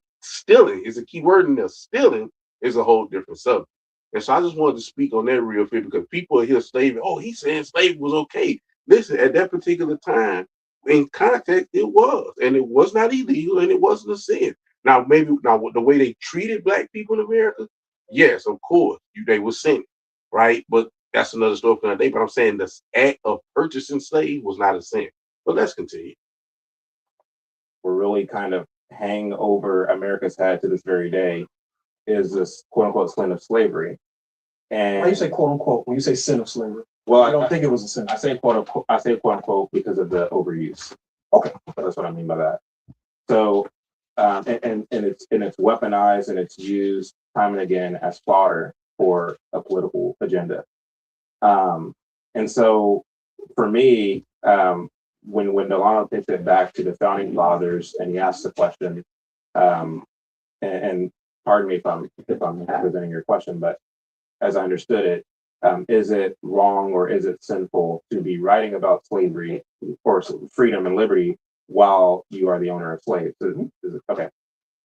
is a key word in there. Stealing is a whole different subject. And so I just wanted to speak on that real quick because people hear slavery. Oh, he's saying slavery was okay. Listen, at that particular time, in context, it was, and it was not illegal, and it wasn't a sin. Now, maybe now the way they treated black people in America, yes, of course, they were sinning, right? But that's another story for another day. But I'm saying the act of purchasing slaves was not a sin. But let's continue. We're really kind of hang over America's head to this very day is this quote unquote sin of slavery. And Why you say quote unquote when you say sin of slavery? well, I don't think it was a sin. I say quote unquote. I say quote unquote because of the overuse. Okay, that's what I mean by that. So, and it's weaponized and it's used time and again as fodder for a political agenda. And so, for me, when Delano takes it back to the founding fathers and he asks the question, and pardon me if I'm representing your question, but as I understood it, is it wrong or is it sinful to be writing about slavery or freedom and liberty while you are the owner of slaves? Is it, okay.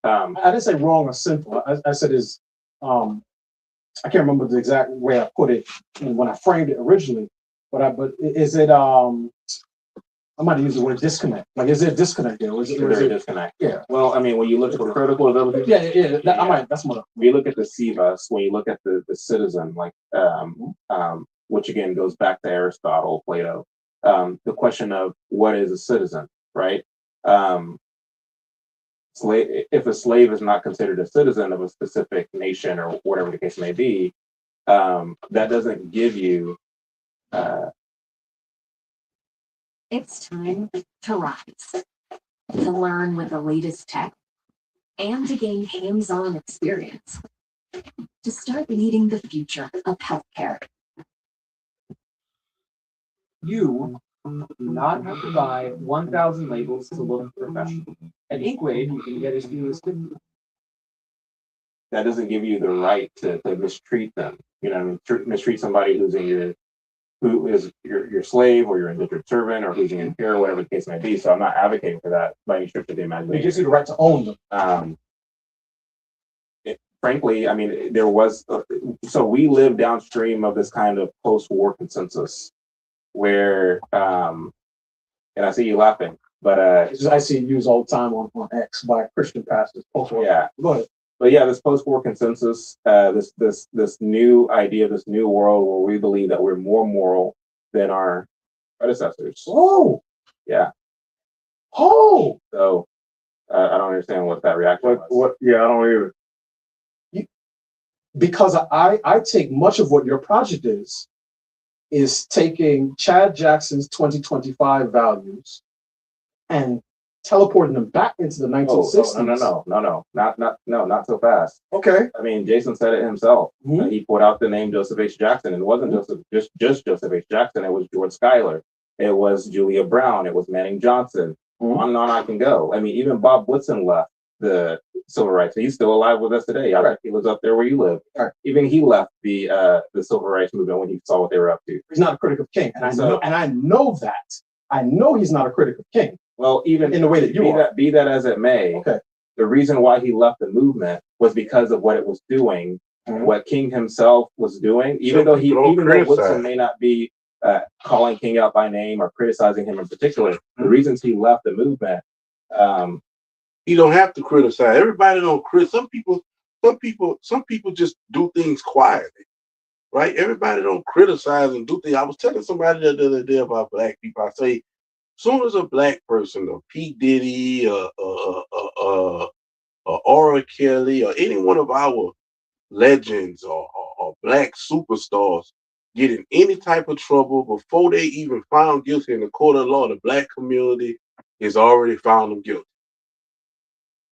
I didn't say wrong or sinful. I said is I can't remember the exact way I put it when I framed it originally, but is it I might use the word disconnect. Like, is there a disconnect there? Or is there a disconnect? Yeah. Well, I mean, when you look at the critical ability, I might. That's more. When you look at the Sivas, when you look at the citizen, like which again goes back to Aristotle, Plato, the question of what is a citizen, right? If a slave is not considered a citizen of a specific nation or whatever the case may be, that doesn't give you. It's time to rise, to learn with the latest tech, and to gain hands-on experience, to start leading the future of healthcare. You do not have to buy 1,000 labels to look professional. At Inkwave, you can get as few as 50. That doesn't give you the right to mistreat them. You know, mistreat somebody who is your slave or your indentured servant or who's in your care or whatever the case may be. So I'm not advocating for that by any stretch of the imagination. It gives you the right to own them. Frankly, I mean, there was, so we live downstream of this kind of post-war consensus where, and I see you laughing, but I see it used all the time on X by Christian pastors. Post-war. Yeah. Go ahead. But yeah, this post-war consensus, this new idea, this new world where we believe that we're more moral than our predecessors. Oh, yeah. Oh, so I don't understand what that reaction was. What? Yeah, I don't either. Because I take much of what your project is taking Chad Jackson's 2025 values and teleporting them back into the 1960s. Not so fast. Okay. I mean, Jason said it himself. He put out the name Joseph H. Jackson, and it wasn't just Joseph H. Jackson. It was George Schuyler. It was Julia Brown. It was Manning Johnson. On and on I can go. I mean, even Bob Woodson left the civil rights. He's still alive with us today. He lives up there where you live. Even he left the civil rights movement when he saw what they were up to. He's not a critic of King, and I know that. I know he's not a critic of King. Well, even in the way that you are. Be that as it may, the reason why he left the movement was because of what it was doing, what King himself was doing. Even though Woodson may not be calling King out by name or criticizing him in particular, the reasons he left the movement, He don't have to criticize. Everybody don't criticize. Some people just do things quietly, right? Everybody don't criticize and do things. I was telling somebody the other day about black people. I say, soon as a black person, or P. Diddy, or Aura Kelly, or any one of our legends or black superstars get in any type of trouble before they even found guilty in the court of law, the black community is already found them guilty,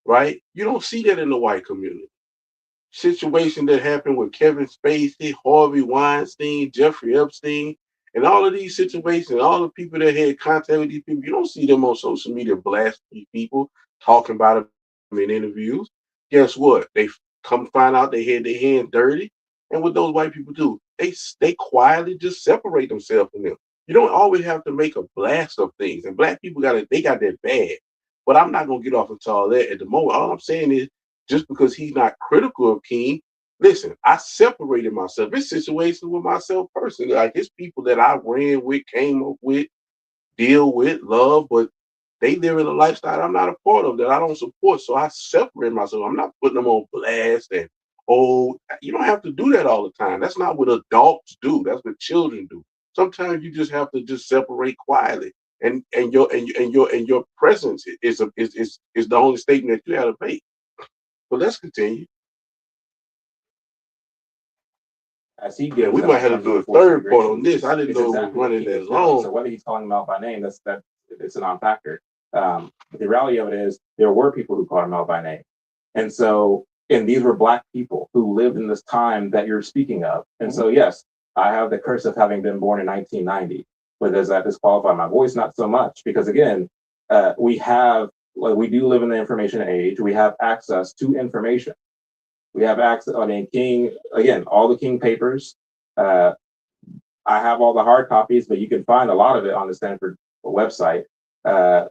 right? You don't see that in the white community. Situation that happened with Kevin Spacey, Harvey Weinstein, Jeffrey Epstein, and all of these situations, all the people that had contact with these people, you don't see them on social media blasting these people, talking about them in interviews. Guess what? They come find out they had their hands dirty. And what those white people do, they quietly just separate themselves from them. You don't always have to make a blast of things. And black people they got that bad. But I'm not gonna get off into all that at the moment. All I'm saying is just because he's not critical of King, listen, I separated myself. It's situations with myself personally. Like it's people that I ran with, came up with, deal with, love, but they live in a lifestyle I'm not a part of that I don't support. So I separate myself. I'm not putting them on blast and you don't have to do that all the time. That's not what adults do. That's what children do. Sometimes you just have to just separate quietly. And your presence is the only statement that you have to make. But let's continue. As he Yeah, gives we them might in have to terms do of a enforcing third part on immigration, this. I didn't it's know it was exactly what running King that is doing. So long. whether he's calling them out by name, that it's a non-factor. But the reality of it is there were people who called him out by name. And so, and these were black people who lived in this time that you're speaking of. And so, yes, I have the curse of having been born in 1990, but does that disqualify my voice? Not so much, because again, we do live in the information age. We have access to information. We have access. I mean, King, again, all the King papers. Uh, I have all the hard copies, but you can find a lot of it on the Stanford website. Uh,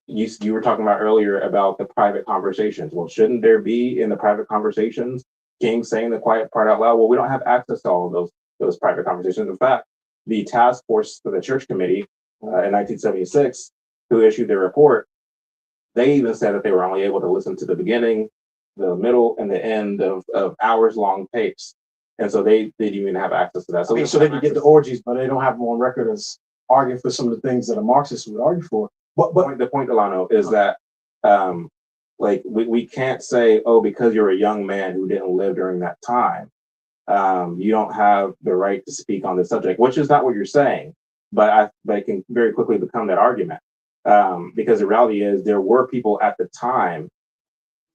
you were talking about earlier about the private conversations. Well, shouldn't there be in the private conversations King saying the quiet part out loud? Well, we don't have access to all of those private conversations. In fact, the task force for the church committee in 1976, who issued their report, they even said that they were only able to listen to the beginning, the middle, and the end of hours long tapes. And so they didn't even have access to that. So, so they can get the orgies, but they don't have them on record as arguing for some of the things that a Marxist would argue for. But the point, Delano, is that like we can't say, oh, because you're a young man who didn't live during that time, you don't have the right to speak on this subject, which is not what you're saying. But it can very quickly become that argument. Because the reality is there were people at the time.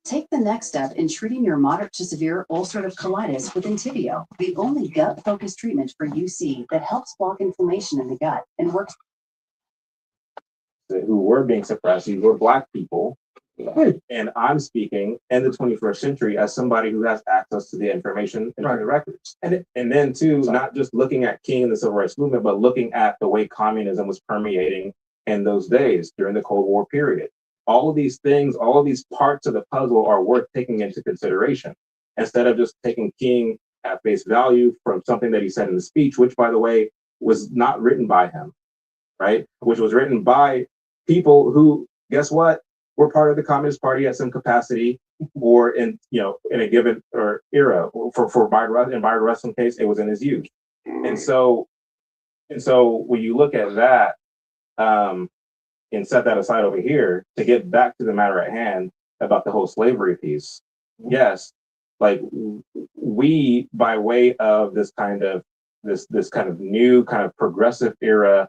Take the next step in treating your moderate to severe ulcerative colitis with Entyvio, the only gut-focused treatment for UC that helps block inflammation in the gut and works. Who were being suppressed, these were black people. And I'm speaking in the 21st century as somebody who has access to the information and the records. And then too, not just looking at King and the civil rights movement, but looking at the way communism was permeating in those days during the Cold War period. All of these things, all of these parts of the puzzle are worth taking into consideration instead of just taking King at face value from something that he said in the speech, which, by the way, was not written by him, right? Which was written by people who, guess what, were part of the Communist Party at some capacity, or in a given era. For Byron Russell's case, it was in his youth, and so when you look at that, and set that aside over here to get back to the matter at hand about the whole slavery piece. Yes, like we, by way of this kind of new kind of progressive era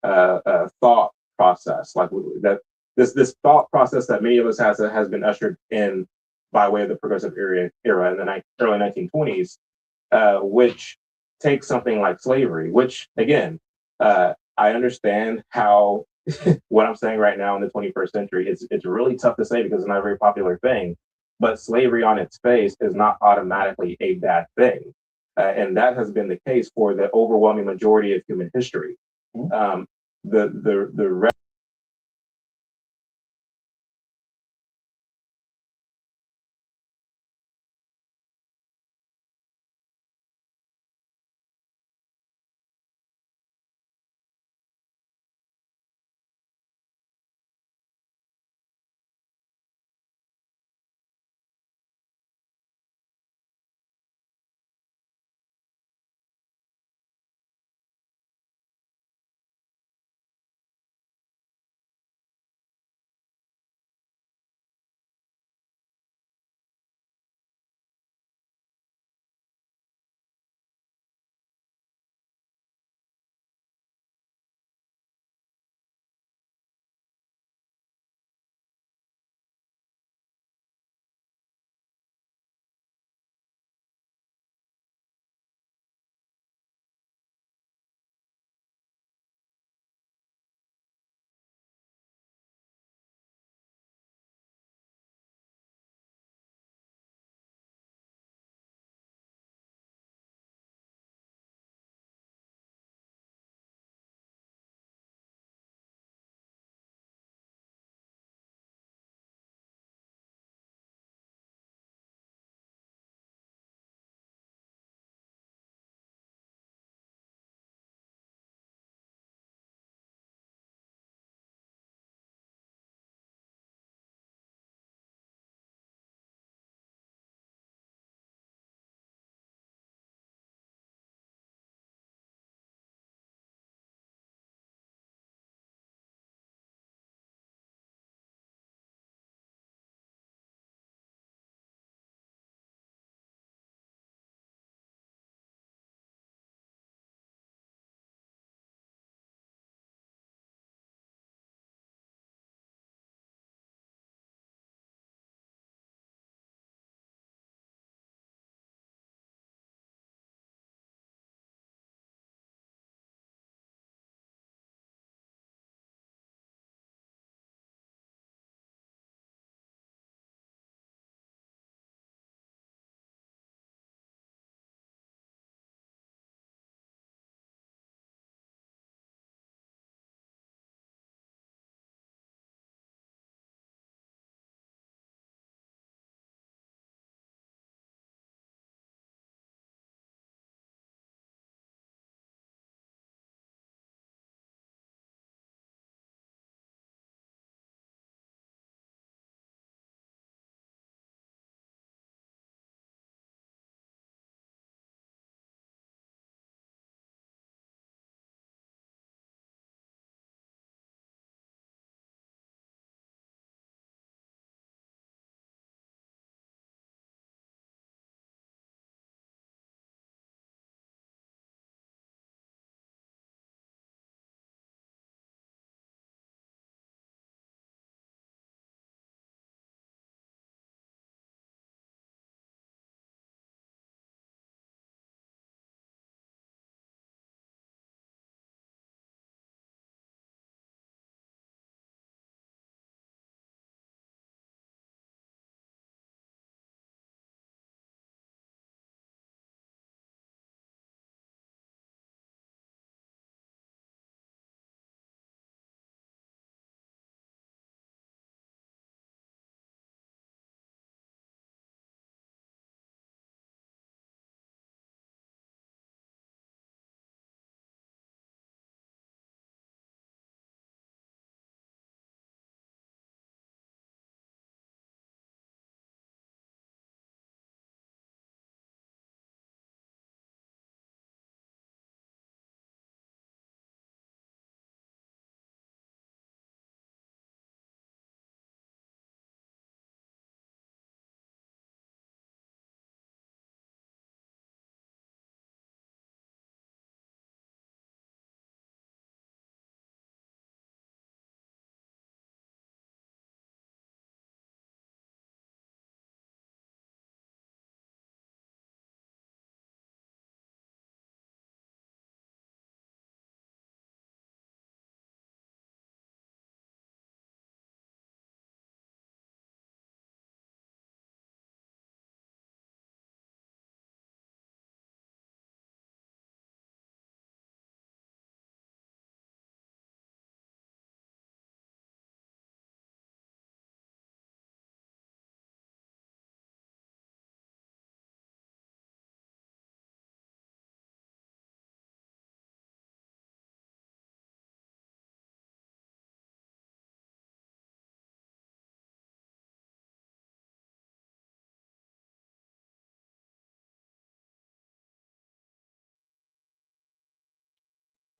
thought process, like that this thought process that many of us has been ushered in by way of the progressive era in the early 1920s, which takes something like slavery, which again, I understand how what I'm saying right now in the 21st century, it's really tough to say because it's not a very popular thing, but slavery on its face is not automatically a bad thing. And that has been the case for the overwhelming majority of human history. The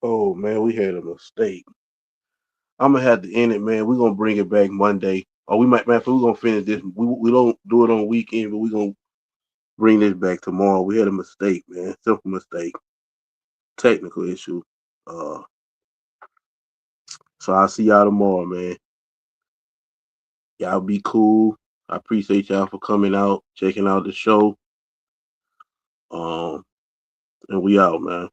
Oh man, we had a mistake. I'm gonna have to end it, man. We're gonna bring it back Monday. Or we might, man, we're gonna finish this. We don't do it on weekend, but we're gonna bring this back tomorrow. We had a mistake, man. Simple mistake. Technical issue. Uh so I'll see y'all tomorrow, man. Y'all be cool. I appreciate y'all for coming out, checking out the show. And we out, man.